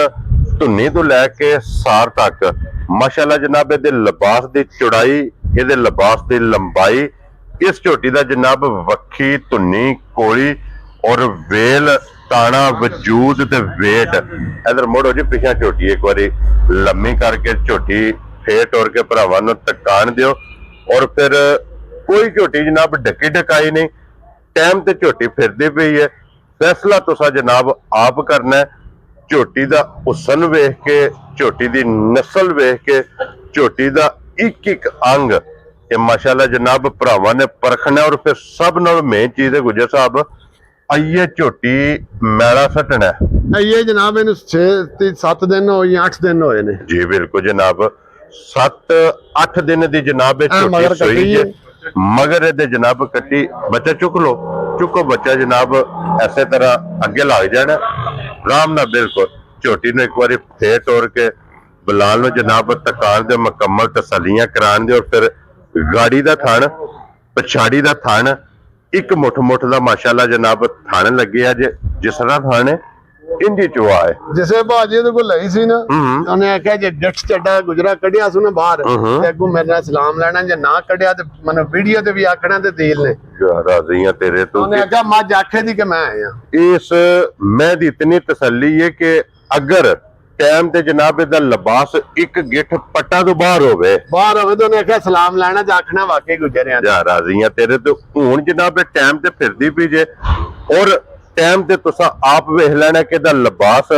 ਧੁੰਨੀ ਤੋਂ ਲੈ ਕੇ ਸਾਰ ਤੱਕ ਮਾਸ਼ਾਅੱਲਾ ਜਨਾਬ ਇਹਦੇ ਲਿਬਾਸ ਦੀ ਚੌੜਾਈ, ਇਹਦੇ ਲਿਬਾਸ ਦੀ ਲੰਬਾਈ, ਇਸ ਝੋਟੀ ਦਾ ਜਨਾਬ ਵੱਖੀ, ਧੁੰਨੀ, ਕੋਲੀ ਔਰ ਵੇਲ, ਤਾਣਾ, ਵਜੂਦ ਤੇ ਵੇਟ। ਇਧਰ ਮੋੜੋ ਜੀ ਪਿਛਾ ਝੋਟੀ ਇੱਕ ਵਾਰੀ ਲੰਮੀ ਕਰਕੇ ਝੋਟੀ ਫੇਰ ਟੋਰ ਕੇ ਭਰਾਵਾਂ ਨੂੰ ਤਕਾਨ ਦਿਓ। ਔਰ ਫਿਰ ਕੋਈ ਝੋਟੀ ਜਨਾਬ ਢੱਕੀ ਢਕਾਈ ਨਹੀਂ, ਟਾਈਮ ਤੇ ਝੋਟੀ ਫਿਰਦੀ ਪਈ ਹੈ। ਫੈਸਲਾ ਤੁਸੀਂ ਜਨਾਬ ਆਪ ਕਰਨਾ। ਝੋਟੀ ਦਾ ਹੁਸਨ ਵੇਖ ਕੇ, ਝੋਟੀ ਦੀ ਨਸਲ ਵੇਖ ਕੇ, ਝੋਟੀ ਦਾ ਇੱਕ ਇੱਕ ਅੰਗ ਇਹ ਮਾਸ਼ਾਅੱਲਾ ਜਨਾਬ ਭਰਾਵਾਂ ਨੇ ਪਰਖਣਾ। ਔਰ ਫਿਰ ਸਭ ਨਾਲ ਮੇਨ ਚੀਜ਼ ਹੈ ਗੁਜਰ ਸਾਹਿਬ, ਆਈਏ ਝੋਟੀ ਮੈਲਾ ਸੱਟਣਾ। ਇਹ ਜਨਾਬ ਇਹਨੂੰ 6-7 ਦਿਨ ਹੋਏ ਜਾਂ 8 ਦਿਨ ਹੋਏ ਨੇ। ਜੀ ਬਿਲਕੁਲ ਜਨਾਬ, 7-8 ਦਿਨ ਦੀ ਜਨਾਬ ਇਹ ਝੋਟੀ ਸੋਈ ਹੈ। ਮਗਰ ਇਹਦੇ ਜਨਾਬ ਕੱਟੀ। ਬੱਚਾ ਚੁੱਕ ਲੋ, ਚੁੱਕੋ ਬੱਚਾ ਜਨਾਬ, ਐਸੇ ਤਰ੍ਹਾਂ ਅੱਗੇ ਲੱਗ ਜਾਣਾ ਆਰਾਮ ਨਾਲ। ਬਿਲਕੁਲ ਝੋਟੀ ਨੂੰ ਇੱਕ ਵਾਰੀ ਫੇਰ ਤੋੜ ਕੇ ਬਲਾਲ ਨੂੰ ਜਨਾਬ ਤਕਾਨ ਦੇ ਮੁਕੰਮਲ ਤਸੱਲੀਆਂ ਕਰਾਉਣ ਦੇ। ਔਰ ਫਿਰ ਗਾੜੀ ਦਾ ਥਣ, ਪਛਾੜੀ ਦਾ ਥਣ, ਇੱਕ ਮੁੱਠ ਦਾ ਮਾਸ਼ਾਅੱਲਾ ਜਨਾਬ ਥਣ ਲੱਗਿਆ ਜੇ ਜਿਸ ਤਰ੍ਹਾਂ ਥਣ ਇੰਜੀ ਚੁਆ ਹੈ। ਜਿਸੇ ਬਾਜੀ ਦੇ ਕੋਲ ਲਈ ਸੀ ਨਾ, ਉਹਨੇ ਆਖਿਆ ਜੇ ਡੱਟ ਚੱਡਾ ਗੁਜਰਾ ਕੱਢਿਆ ਸੁਣਾ ਬਾਹਰ ਤੇ ਅੱਗੋਂ ਮੇਰੇ ਨਾਲ ਸਲਾਮ ਲੈਣਾ, ਜੇ ਨਾ ਕੱਢਿਆ ਤੇ ਮੈਨੂੰ ਵੀਡੀਓ ਤੇ ਵੀ ਆਖਣਾ ਤੇ ਦੇਲ ਨੇ। ਰਾਜ਼ੀਆਂ ਤੇਰੇ ਤੋਂ। ਉਹਨੇ ਆਖਿਆ ਮੱਝ ਆਖੇ ਦੀ ਕਿ ਮੈਂ ਆਇਆ। ਇਸ ਮੈਂ ਦੀ ਇਤਨੀ ਤਸੱਲੀ ਹੈ ਕਿ ਅਗਰ ਟਾਈਮ ਤੇ ਜਨਾਬ ਇਹਦਾ ਲਿਬਾਸ ਇੱਕ ਗਿੱਠ ਪੱਟਾ ਤੋਂ ਬਾਹਰ ਹੋਵੇ ਤੇ ਉਹਨੇ ਆਖਿਆ ਸਲਾਮ ਲੈਣਾ ਤੇ ਆਖਣਾ ਵਾਕਈ ਗੁਜਰਿਆ। ਜਾ ਰਾਜ਼ੀਆਂ ਤੇਰੇ ਤੋਂ। ਹੁਣ ਜਨਾਬ ਇਹ ਟਾਈਮ ਤੇ ਫਿਰਦੀ ਪਈ ਜੇ ਔਰ ਟਾਈਮ ਤੇ ਤੁਸੀਂ ਆਪ ਵੇਖ ਲੈਣਾ ਕਿ ਇਹਦਾ ਲਿਬਾਸ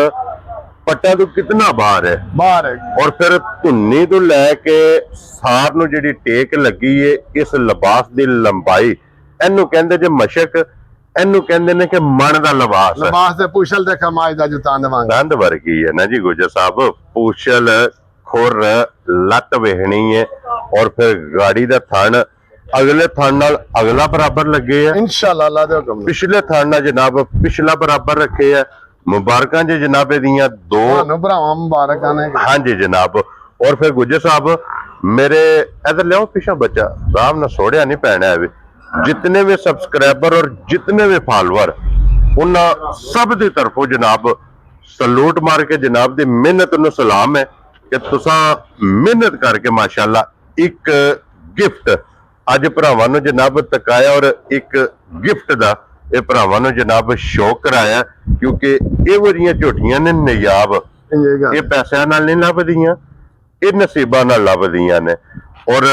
ਪੱਟਾ ਤੋਂ ਕਿੰਨਾ ਬਾਹਰ ਹੈ। ਔਰ ਫਿਰ ਧੁੰਨੀ ਤੋਂ ਲੈ ਕੇ ਸਾਰ ਨੂੰ ਜਿਹੜੀ ਟੇਕ ਲੱਗੀ ਏ, ਇਸ ਲਿਬਾਸ ਦੀ ਲੰਬਾਈ, ਇਹਨੂੰ ਕਹਿੰਦੇ ਜੇ ਮਸ਼ਕ, ਇਹਨੂੰ ਕਹਿੰਦੇ ਨੇ ਕਿ ਮਨ ਦਾ ਲਿਬਾਸ ਤੇ ਪੁਸ਼ਲ ਤੇ ਕਮਾਈ ਦਾ ਜੁਤਾਂ ਦੇਵਾਂਗੇ। ਦੰਦ ਵਰਗੀ ਹੈ ਨਾ ਜੀ ਗੁਜਰ ਸਾਹਿਬ। ਪੁਸ਼ਲ, ਖੁਰ, ਲੱਤ ਵੇਖਣੀ ਹੈ। ਔਰ ਫਿਰ ਗਾੜੀ ਦਾ ਥਣ ਅਗਲੇ ਥਣ ਨਾਲ ਅਗਲਾ ਬਰਾਬਰ ਲੱਗੇ ਆ ਇਨਸ਼ਾਅੱਲਾ ਅੱਲਾ ਦੇ ਹੁਕਮ। ਪਿਛਲੇ ਥਣ ਨਾਲ ਜਨਾਬ ਪਿਛਲਾ ਬਰਾਬਰ ਰੱਖੇ ਆ। ਮੁਬਾਰਕਾਂ ਜੀ ਜਨਾਬ ਦੀਆਂ ਦੋ ਭਰਾਵਾਂ ਮੁਬਾਰਕਾਂ ਨੇ। ਹਾਂਜੀ ਜਨਾਬ। ਔਰ ਫਿਰ ਗੁਜਰ ਸਾਹਿਬ ਮੇਰੇ ਇਧਰ ਲਿਆਓ ਪਿਛਾ ਬੱਚਾ, ਆਰਾਮ ਨਾਲ ਸੋੜਿਆ ਨਹੀਂ ਪੈਣਾ ਹੈ। जितने भी सब्सक्राइबर और जितने भी फॉलोअर उन सब की तरफों जनाब ਸਲੂਟ ਮਾਰ ਕੇ ਜਨਾਬ ਦੀ ਮਿਹਨਤ ਨੂੰ ਸਲਾਮ ਹੈ ਕਿ ਤੁਸੀਂ ਮਿਹਨਤ ਕਰਕੇ ਮਾਸ਼ਾਅੱਲਾ ਇੱਕ ਗਿਫਟ ਅੱਜ ਭਰਾਵਾਂ ਨੂੰ ਜਨਾਬ ਤਕਾਇਆ ਔਰ ਇੱਕ ਗਿਫਟ ਦਾ ਇਹ ਭਰਾਵਾਂ ਨੂੰ ਜਨਾਬ ਸ਼ੌਕ ਕਰਾਇਆ ਕਿਉਂਕਿ ਇਹ ਵਰੀਆਂ ਝੋਟੀਆਂ ਨੇ ਨਿਯਾਬ ਇਹ ਪੈਸਿਆਂ ਨਾਲ ਨਹੀਂ ਲੱਭਦੀਆਂ ਇਹ ਨਸੀਬਾਂ ਨਾਲ ਲੱਭਦੀਆਂ ਨੇ ਔਰ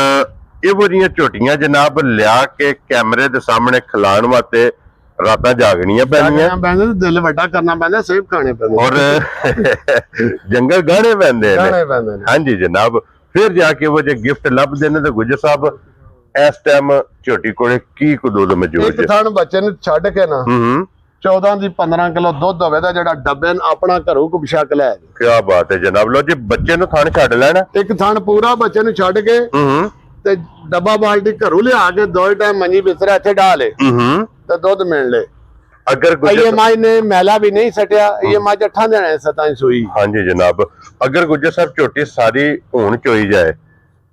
ਇਹ ਵਰੀਆਂ ਝੋਟੀਆਂ ਜਨਾਬ ਲਿਆ ਕੇ ਕੈਮਰੇ ਦੇ ਸਾਹਮਣੇ ਖਿਲਾਉਣ ਵਾਸਤੇ ਰਾਤਾਂ ਜਾਗਣੀਆਂ ਪੈਂਦੀਆਂ ਦਿਲ ਵੱਡਾ ਕਰਨਾ ਪੈਂਦਾ ਸੇਬ ਖਾਣੇ ਪੈਂਦੇ ਔਰ ਜੰਗਲ ਗਾਣੇ ਪੈਂਦੇ ਨੇ ਹਾਂਜੀ ਜਨਾਬ ਫਿਰ ਜਾ ਕੇ ਉਹ ਜੇ ਗਿਫਟ ਲੱਭਦੇ ਨੇ ਤੇ ਗੁੱਜਰ ਸਾਹਿਬ ਇਸ ਟਾਈਮ ਝੋਟੀ ਕੋਲੇ ਕੀ ਕੁ ਦੁੱਧ ਮੌਜੂਦ ਇੱਕ ਥਣ ਬੱਚੇ ਨੂੰ ਛੱਡ ਕੇ ਨਾ 14 ਦੀ 15 ਕਿਲੋ ਦੁੱਧ ਹੋਵੇ ਦਾ ਜਿਹੜਾ ਡੱਬੇ ਆਪਣਾ ਘਰੋਂ ਕੁ ਛਕ ਲੈ ਕੀ ਬਾਤ ਹੈ ਜਨਾਬ ਲੋ ਜੇ ਬੱਚੇ ਨੂੰ ਥਣ ਛੱਡ ਲੈਣਾ ਇੱਕ ਥਣ ਪੂਰਾ ਬੱਚੇ ਨੂੰ ਛੱਡ ਕੇ ਤੇ ਡੱਬਾ ਬਾਲਟੀ ਘਰੋਂ ਲਿਆ ਕੇ ਦੋ ਟਾਈਮ ਮੰਜੀ ਬਿਸਤਰਾ ਇੱਥੇ ਢਾਲੇ ਤੇ ਦੁੱਧ ਮਿਲ ਲੈ ਅਗਰ ਇਹ ਮਾਈ ਨੇ ਮੈਲਾ ਵੀ ਨਹੀਂ ਸਟਿਆ ਇਹ ਮੱਝ 8 ਦਿਨ ਸਤਾਂ ਸੂਈ ਹਾਂਜੀ ਜਨਾਬ ਅਗਰ ਗੁੱਜਰ ਸਾਹਿਬ ਝੋਟੀ ਸਾਰੀ ਹੁਣ ਚੋਈ ਜਾਏ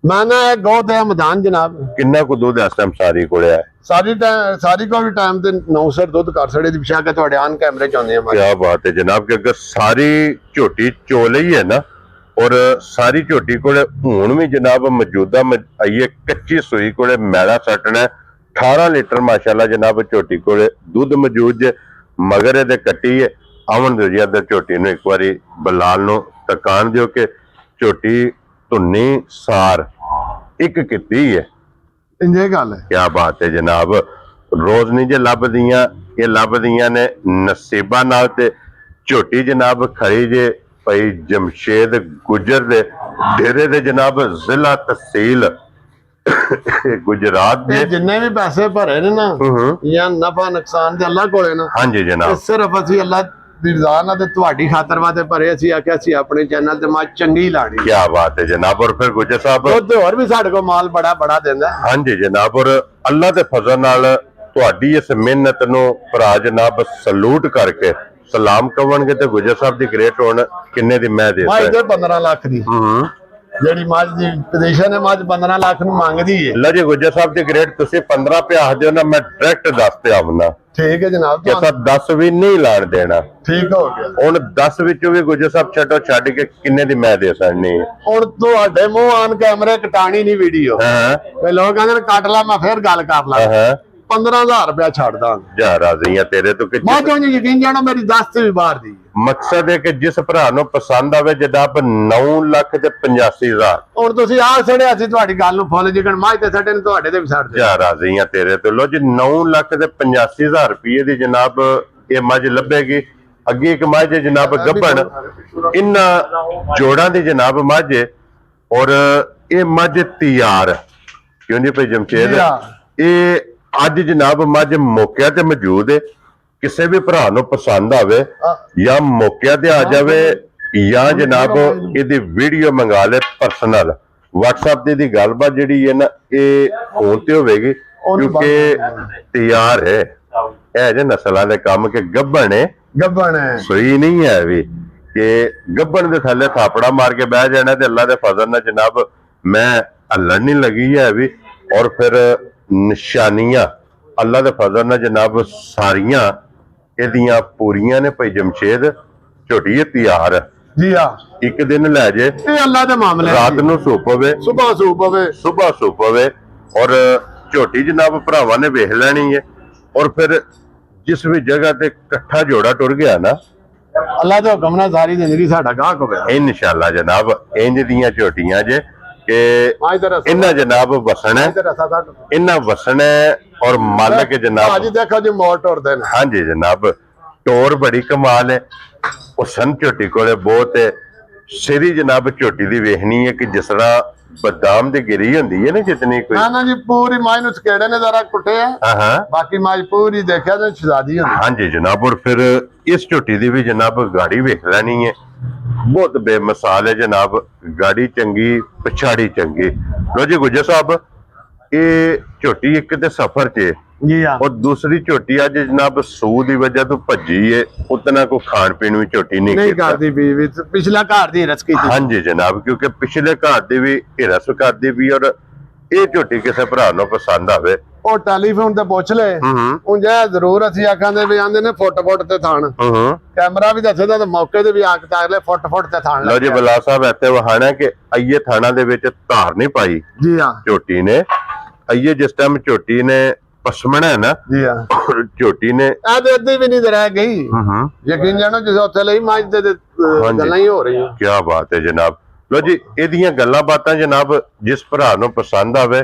ਮਾਨਾ ਹੈ ਗੋਦ ਹੈ ਮੈਦਾਨ ਜਨਾਬ ਕਿੰਨਾ ਕੁ ਦੁੱਧ ਇਸ ਟਾਈਮ ਸਾਰੀ ਕੋਲੇ ਹੈ ਸਾਰੀ ਕੋਈ ਟਾਈਮ ਤੇ 9 ਸਰ ਦੁੱਧ ਕਰ ਛੜੇ ਦੀ ਵਿਸ਼ਾ ਕੇ ਤੁਹਾਡੇ ਆਨ ਕੈਮਰੇ ਚ ਆਉਂਦੇ ਆ ਕੀ ਬਾਤ ਹੈ ਜਨਾਬ ਕਿ ਅਗਰ ਸਾਰੀ ਝੋਟੀ ਚੋ ਲਈ ਹੈ ਨਾ ਔਰ ਸਾਰੀ ਝੋਟੀ ਕੋਲੇ ਹੁਣ ਵੀ ਜਨਾਬ ਮੌਜੂਦਾ ਆਈਏ ਕੱਚੀ ਸੂਈ ਕੋਲੇ ਮੈਲਾ ਸੱਟਣਾ 18 ਲੀਟਰ ਮਾਸ਼ਾਅੱਲਾ ਜਨਾਬ ਝੋਟੀ ਕੋਲੇ ਦੁੱਧ ਮੌਜੂਦ ਜੇ ਮਗਰ ਇਹਦੇ ਕੱਟੀ ਹੈ ਆਵਣ ਦਿਓ ਜੀ ਅੰਦਰ ਝੋਟੀ ਨੂੰ ਇੱਕ ਵਾਰੀ ਬਲਾਲ ਨੂੰ ਤਕਾਨ ਦਿਓ ਕਿ ਝੋਟੀ ਧੁੰਨੀ ਸਾਰ ਇੱਕ ਕੀਤੀ ਹੈ ਇੰਜੇ ਗੱਲ ਹੈ ਕੀ ਬਾਤ ਹੈ ਜਨਾਬ ਰੋਜ਼ ਨਹੀਂ ਜੇ ਲੱਭਦੀਆਂ ਇਹ ਲੱਭਦੀਆਂ ਨੇ ਨਸੀਬਾਂ ਨਾਲ ਤੇ ਝੋਟੀ ਜਨਾਬ ਖੜੀ ਜੇ ਭਾਈ ਜਮਸ਼ੇਦ ਗੁਜਰ ਦੇ ਡੇਰੇ ਦੇ ਜਨਾਬ ਜ਼ਿਲ੍ਹਾ ਤਹਿਸੀਲ ਗੁਜਰਾਤ ਦੇ ਜਿੰਨੇ ਵੀ ਪੈਸੇ ਭਰੇ ਨੇ ਨਾ ਜਾਂ ਨਫਾ ਨੁਕਸਾਨ ਦੇ ਅੱਲਾ ਕੋਲੇ ਨਾ ਹਾਂਜੀ ਜਨਾਬ ਸਿਰਫ ਅਸੀਂ ਅੱਲਾ ਦੀ ਰਜ਼ਾ ਨਾਲ ਤੇ ਤੁਹਾਡੀ ਖਾਤਰ ਵਾਸਤੇ ਭਰੇ ਅਸੀਂ ਆਖਿਆ ਅਸੀਂ ਆਪਣੇ ਚੈਨਲ ਤੇ ਮੱਝ ਚੰਗੀ ਲਾਣੀ ਕੀ ਬਾਤ ਹੈ ਜਨਾਬ ਔਰ ਫਿਰ ਗੁਜਰ ਸਾਹਿਬ ਹੋਰ ਵੀ ਸਾਡੇ ਕੋਲ ਮਾਲ ਬੜਾ ਦਿੰਦਾ ਹਾਂਜੀ ਜਨਾਬ ਔਰ ਅੱਲਾ ਦੇ ਫਜ਼ਲ ਨਾਲ ਤੁਹਾਡੀ ਇਸ ਮਿਹਨਤ ਨੂੰ ਭਰਾ ਜਨਾਬ ਸਲੂਟ ਕਰਕੇ ਸਲਾਮ ਕਵਣਗੇ ਤੇ ਗੁਜਰ ਸਾਹਿਬ ਦੀ ਗ੍ਰੇਟ ਹੋਣ ਕਿੰਨੇ ਦੀ ਮੈਂ ਦੇ ਸਕਦਾ 15 ਲੱਖ ਦੀ ਜਿਹੜੀ ਮੱਝ ਦੀ ਪੋਜੀਸ਼ਨ ਹੈ ਮੱਝ 15 ਲੱਖ ਨੂੰ ਮੰਗਦੀ ਹੈ ਲਓ ਜੀ ਗੁਜਰ ਸਾਹਿਬ ਦੀ ਗ੍ਰੇਟ ਤੁਸੀਂ 15 ਪਿਆ ਦਿਓ ਨਾ ਮੈਂ ਡਾਇਰੈਕਟ ਦੱਸ ਤੇ ਆਵਣਾ ਠੀਕ ਹੈ ਜਨਾਬ ਕਿ ਸਰ 10 ਵੀ ਨਹੀਂ ਲਾਣ ਦੇਣਾ ਠੀਕ ਹੋ ਗਿਆ ਹੁਣ 10 ਵਿੱਚੋਂ ਵੀ ਗੁਜਰ ਸਾਹਿਬ ਛੱਡ ਕੇ ਕਿੰਨੇ ਦੀ ਮੈਂ ਦੇ ਸਕਣੀ ਹੁਣ ਤੁਹਾਡੇ ਮੂੰਹ ਆਨ ਕੈਮਰੇ ਕਟਾਣੀ ਨਹੀਂ ਵੀਡੀਓ ਤੇ ਲੋਕ ਕਹਿੰਦੇ ਕੱਟ ਲਾ ਮੈਂ ਫੇਰ ਗੱਲ ਕਰ ਲਾ 15,000 ਰੁਪਇਆ ਛੱਡਦਾ ਜਾ ਰਾਜ਼ੀਆਂ ਤੇਰੇ ਤੋਂ ਕਿ ਮੈਂ ਤੁਹਾਨੂੰ ਯਕੀਨ ਜਾਣੋ ਮੇਰੀ 10 ਤੇ ਵੀ ਬਾਹਰ ਦੀ ਮਕਸਦ ਹੈ ਕਿ ਜਿਸ ਭਰਾ ਨੂੰ ਪਸੰਦ ਆਵੇ ਜਨਾਬ 9,85,000 ਹੁਣ ਤੁਸੀਂ ਆਹ ਛੜਿਆ ਸੀ ਤੁਹਾਡੀ ਗੱਲ ਨੂੰ ਫੁੱਲ ਜਿਕਣ ਮਾਝ ਤੇ ਸਾਡੇ ਨੇ ਤੁਹਾਡੇ ਤੇ ਵੀ ਛੱਡ ਦੇ ਜਾ ਰਾਜ਼ੀਆਂ ਤੇਰੇ ਤੋਂ ਲੋ ਜੀ 9,85,000 ਰੁਪਏ ਦੀ ਜਨਾਬ ਇਹ ਮੱਝ ਲੱਭੇਗੀ ਅੱਗੇ ਇੱਕ ਮੱਝ ਜਨਾਬ ਗੱਭਣ ਇਹਨਾਂ ਜੋੜਾਂ ਦੀ ਜਨਾਬ ਮੱਝ ਔਰ ਇਹ ਮੱਝ ਤਿਆਰ ਕਿਉਂ ਨਹੀਂ ਭਾਈ ਜਮਸ਼ੇਦ ਇਹ ਅੱਜ ਜਨਾਬ ਮੱਝ ਮੌਕਿਆਂ ਤੇ ਮੌਜੂਦ ਹੈ ਕਿਸੇ ਵੀ ਭਰਾ ਨੂੰ ਪਸੰਦ ਆਵੇ ਜਾਂ ਮੌਕਿਆਂ ਤੇ ਆ ਜਾਵੇ ਜਾਂ ਜਨਾਬ ਇਹਦੀ ਵੀਡੀਓ ਮੰਗਾ ਲੈ ਪਰਸਨਲ WhatsApp ਤੇ ਦੀ ਗੱਲਬਾਤ ਜਿਹੜੀ ਹੈ ਨਾ ਇਹ ਫੋਨ ਤੇ ਹੋਵੇਗੀ ਕਿਉਂਕਿ ਤਿਆਰ ਹੈ ਇਹ ਜੇ ਨਸਲਾਂ ਦੇ ਕੰਮ ਕਿ ਗੱਭਣ ਹੈ ਸਹੀ ਨਹੀਂ ਹੈ ਵੀ ਕਿ ਗੱਭਣ ਦੇ ਥੱਲੇ ਥਾਪੜਾ ਮਾਰ ਕੇ ਬਹਿ ਜਾਣਾ ਤੇ ਅੱਲਾ ਦੇ ਫਜ਼ਲ ਨਾਲ ਜਨਾਬ ਮੈਂ ਹੱਲਣ ਨਹੀਂ ਲੱਗੀ ਹੈ ਵੀ ਔਰ ਫਿਰ ਨਿਸ਼ਾਨੀਆਂ ਅੱਲਾ ਦੇ ਫਜ਼ਲ ਨਾਲ ਜਨਾਬ ਸਾਰੀਆਂ ਇਹਦੀਆਂ ਪੂਰੀਆਂ ਨੇ ਭਾਈ ਜਮਸ਼ੇਦ ਝੋਟੀ ਤਿਆਰ ਜੀ ਆ ਇੱਕ ਦਿਨ ਲੈ ਜੇ ਇਹ ਅੱਲਾ ਦੇ ਮਾਮਲੇ ਰਾਤ ਨੂੰ ਸੂਪ ਹੋਵੇ ਸੁਬਾ ਸੂਪ ਹੋਵੇ ਔਰ ਝੋਟੀ ਜਨਾਬ ਭਰਾਵਾਂ ਨੇ ਵੇਖ ਲੈਣੀ ਹੈ ਔਰ ਫਿਰ ਜਿਸ ਵੀ ਜਗ੍ਹਾ ਤੇ ਇਕੱਠਾ ਜੋੜਾ ਟੁਰ ਗਿਆ ਨਾ ਅੱਲਾ ਦੇ ਹੁਕਮ ਨਾਲ ਸਾਰੀ ਜ਼ਿੰਦਗੀ ਸਾਡਾ ਗਾਹਕ ਹੋਵੇ ਇਨਸ਼ਾਅੱਲਾ ਜਨਾਬ ਇੰਜ ਦੀਆਂ ਝੋਟੀਆਂ ਜੇ ਕਿ ਇਹਨਾਂ ਜਨਾਬ ਵਸਣਾ ਇਹਨਾਂ ਵਸਣਾ ਔਰ ਮਾਲਕ ਜਨਾਬ ਅੱਜ ਦੇਖੋ ਜੀ ਮੋਰ ਟੁਰਦੇ ਨੇ ਹਾਂਜੀ ਜਨਾਬ ਟੋਰ ਬੜੀ ਕਮਾਲ ਹੈ ਉਹ ਸਨ ਝੋਟੀ ਕੋਲੇ ਬਹੁਤ ਹੈ ਸ਼ਰੀ ਜਨਾਬ ਝੋਟੀ ਦੀ ਵੇਖਣੀ ਹੈ ਕਿ ਜਿਸ ਤਰ੍ਹਾਂ ਬਦਾਮ ਦੀ ਗਿਰੀ ਹੁੰਦੀ ਹੈ ਨਾ ਜਿਤਨੀ ਕੋਈ ਨਾ ਜੀ ਪੂਰੀ ਮਾਈ ਨੂੰ ਸਕੇੜੇ ਨੇ ਜ਼ਰਾ ਕੁੱਟਿਆ ਬਾਕੀ ਮਾਈ ਪੂਰੀ ਦੇਖਿਆ ਤੇ ਸ਼ਜ਼ਾਦੀ ਹੁੰਦੀ ਹਾਂਜੀ ਜਨਾਬ ਔਰ ਫਿਰ ਇਸ ਝੋਟੀ ਦੀ ਵੀ ਜਨਾਬ ਗਾੜੀ ਵੇਖ ਲੈਣੀ ਹੈ ਬਹੁਤ ਬੇਮਿਸਾਲ ਹੈ ਜਨਾਬ ਗਾੜੀ ਚੰਗੀ ਪਛਾੜੀ ਚੰਗੀ ਲੋ ਜੀ ਗੁਜਰ ਸਾਹਿਬ ਇਹ ਝੋਟੀ ਇੱਕ ਤੇ ਸਫਰ 'ਚ ਜੀ ਆ ਔਰ ਦੂਸਰੀ ਝੋਟੀ ਅੱਜ ਜਨਾਬ ਸੂ ਦੀ ਵਜ੍ਹਾ ਤੋਂ ਭੱਜੀ ਹੈ ਉਤਨਾ ਕੋ ਖਾਣ ਪੀਣ ਵੀ ਝੋਟੀ ਨਹੀਂ ਕਰਦੀ ਵੀ ਪਿਛਲਾ ਘਰ ਦੀ ਰਸ ਕੀਤੀ ਹਾਂਜੀ ਜਨਾਬ ਕਿਉਂਕਿ ਪਿਛਲੇ ਘਰ ਦੀ ਵੀ ਰਸ ਕਰਦੀ ਵੀ ਔਰ ਇਹ ਝੋਟੀ ਕਿਸੇ ਭਰਾ ਨੂੰ ਪਸੰਦ ਆਵੇ ਉਹ ਟੈਲੀਫੋਨ ਤੇ ਪੁੱਛ ਲੈ ਉਂਝ ਜ਼ਰੂਰ ਅਸੀਂ ਆਖਾਂਦੇ ਵੀ ਆਂਦੇ ਨੇ ਫੁੱਟ ਤੇ ਥਾਣ ਕੈਮਰਾ ਵੀ ਦੱਸਦਾ ਤੇ ਮੌਕੇ ਤੇ ਵੀ ਆ ਕੇ ਤਾਰ ਲੈ ਫੁੱਟ ਤੇ ਥਾਣ ਲਓ ਜੀ ਬਲਾ ਸਾਹਿਬ ਇੱਥੇ ਵਹਾਣਾ ਕਿ ਅਈਏ ਥਾਣਾ ਦੇ ਵਿੱਚ ਧਾਰ ਨਹੀਂ ਪਾਈ ਜੀ ਹਾਂ ਝੋਟੀ ਨੇ ਅਈਏ ਜਿਸ ਟਾਈਮ ਝੋਟੀ ਨੇ ਪਸਮਣਾ ਹੈ ਨਾ ਜੀ ਹਾਂ ਝੋਟੀ ਨੇ ਆ ਤੇ ਅੱਧੀ ਵੀ ਨਹੀਂ ਰਹਿ ਗਈ ਯਕੀਨ ਜਾਣੋ ਜਿਸ ਉੱਥੇ ਲਈ ਮੱਝ ਦੇ ਗੱਲਾਂ ਹੀ ਹੋ ਰਹੀਆਂ ਕੀ ਬਾਤ ਹੈ ਜਨਾਬ ਲੋ ਜੀ ਇਹਦੀਆਂ ਗੱਲਾਂ ਬਾਤਾਂ ਜਨਾਬ ਜਿਸ ਭਰਾ ਨੂੰ ਪਸੰਦ ਆਵੇ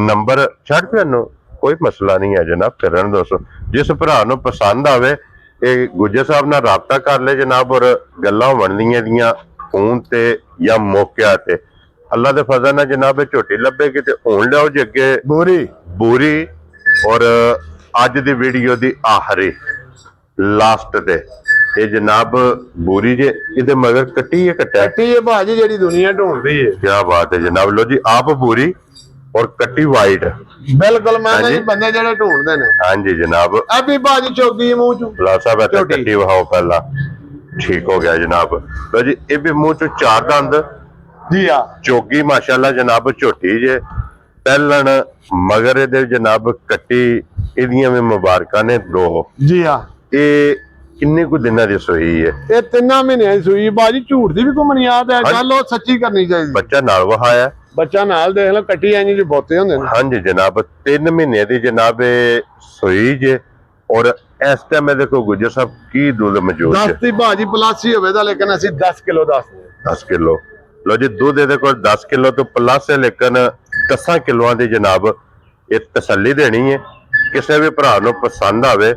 ਨੰਬਰ ਛੱਡ ਪਿਆ ਨੂੰ ਕੋਈ ਮਸਲਾ ਨਹੀਂ ਹੈ ਜਨਾਬ ਕਰਨ ਦੋਸਤੋ ਜਿਸ ਭਰਾ ਨੂੰ ਪਸੰਦ ਆਵੇ ਇਹ ਗੁੱਜਰ ਸਾਹਿਬ ਨਾਲ ਰਾਬਤਾ ਕਰ ਲੈ ਜਨਾਬ ਔਰ ਗੱਲਾਂ ਬਣਦੀਆਂ ਦੀਆਂ ਫੋਨ ਤੇ ਜਾਂ ਮੌਕਿਆਂ ਤੇ ਅੱਲਾ ਦੇ ਫਜ਼ਲ ਨਾਲ ਜਨਾਬ ਇਹ ਝੋਟੀ ਲੱਭੇਗੀ ਤੇ ਹੁਣ ਲਿਆਓ ਜੀ ਅੱਗੇ ਬੂਰੀ ਔਰ ਅੱਜ ਦੀ ਵੀਡੀਓ ਦੀ ਆਖਰੀ ਲਾਸਟ ਤੇ ਇਹ ਜਨਾਬ ਬੂਰੀ ਜੇ ਇਹਦੇ ਮਗਰ ਕੱਟੀ ਹੈ ਭਾਜੀ ਜਿਹੜੀ ਦੁਨੀਆ ਢੂੰਡਦੀ ਹੈ ਕੀ ਬਾਤ ਹੈ ਜਨਾਬ ਲੋ ਜੀ ਆਪ ਬੂਰੀ ਔਰ ਕੱਟੀ ਵਾਈਟ ਬਿਲਕੁਲ ਮੈਂ ਜੀ ਬੰਦੇ ਜਿਹੜੇ ਢੂੰਡਦੇ ਨੇ ਹਾਂਜੀ ਜਨਾਬ ਅਭੀ ਭਾਜੀ ਚੋਗੀ ਮੂੰਹ ਚੋਂ ਲਾ ਸਾਹਿਬ ਇੱਥੇ ਕੱਟੀ ਵਹਾਓ ਪਹਿਲਾਂ ਠੀਕ ਹੋ ਗਿਆ ਜਨਾਬ ਲੋ ਜੀ ਇਹ ਵੀ ਮੂੰਹ ਚੋਂ ਚਾਰ ਦੰਦ ਜੀ ਆ ਚੋਗੀ ਮਾਸ਼ਾਅੱਲਾ ਜਨਾਬ ਝੋਟੀ ਜੇ ਪਹਿਲਣ ਮਗਰ ਇਹਦੇ ਜਨਾਬ ਕੱਟੀ ਇਹਦੀਆਂ ਵੀ ਮੁਬਾਰਕਾਂ ਨੇ ਦੋ ਜੀ ਆ ਇਹ ਕਿੰਨੇ ਕੁ ਦਿਨਾਂ ਦੀ ਸੂਈ ਹੈ ਇਹ 3 ਮਹੀਨਿਆਂ ਦੀ ਸੂਈ ਬਾਜੀ ਝੂਠ ਦੀ ਵੀ ਘੁੰਮਣੀ ਯਾਦ ਹੈ ਗੱਲ ਉਹ ਸੱਚੀ ਕਰਨੀ ਚਾਹੀਦੀ ਬੱਚਾ ਨਾਲ ਵਹਾਇਆ ਬੱਚਾ ਨਾਲ ਦੇਖ ਲਓ ਕੱਟੀ ਐਂ ਜੀ ਬਹੁਤੇ ਹੁੰਦੇ ਨੇ ਹਾਂਜੀ ਜਨਾਬ 3 ਮਹੀਨੇ ਦੀ ਜਨਾਬ ਸੂਈ ਜੇ ਔਰ ਇਸ ਟਾਈਮ ਦੇਖੋ ਗੁੱਜਰ ਸਾਹਿਬ ਕੀ ਦੁੱਧ ਮੌਜੂਦ ਹੈ 10 ਦੀ ਬਾਜੀ ਪਲੱਸ ਹੀ ਹੋਵੇ ਤਾਂ ਲੇਕਿਨ ਅਸੀਂ 10 ਕਿਲੋ ਦੱਸਦੇ 10 ਕਿਲੋ ਲੋ ਜੀ ਦੁੱਧ ਇਹਦੇ ਕੋਲ 10 ਕਿਲੋ ਤੋਂ ਪਲੱਸ ਹੈ ਲੇਕਿਨ 10 ਕਿਲੋਆਂ ਦੀ ਜਨਾਬ ਇਹ ਤਸੱਲੀ ਦੇਣੀ ਹੈ ਕਿਸੇ ਵੀ ਭਰਾ ਨੂੰ ਪਸੰਦ ਆਵੇ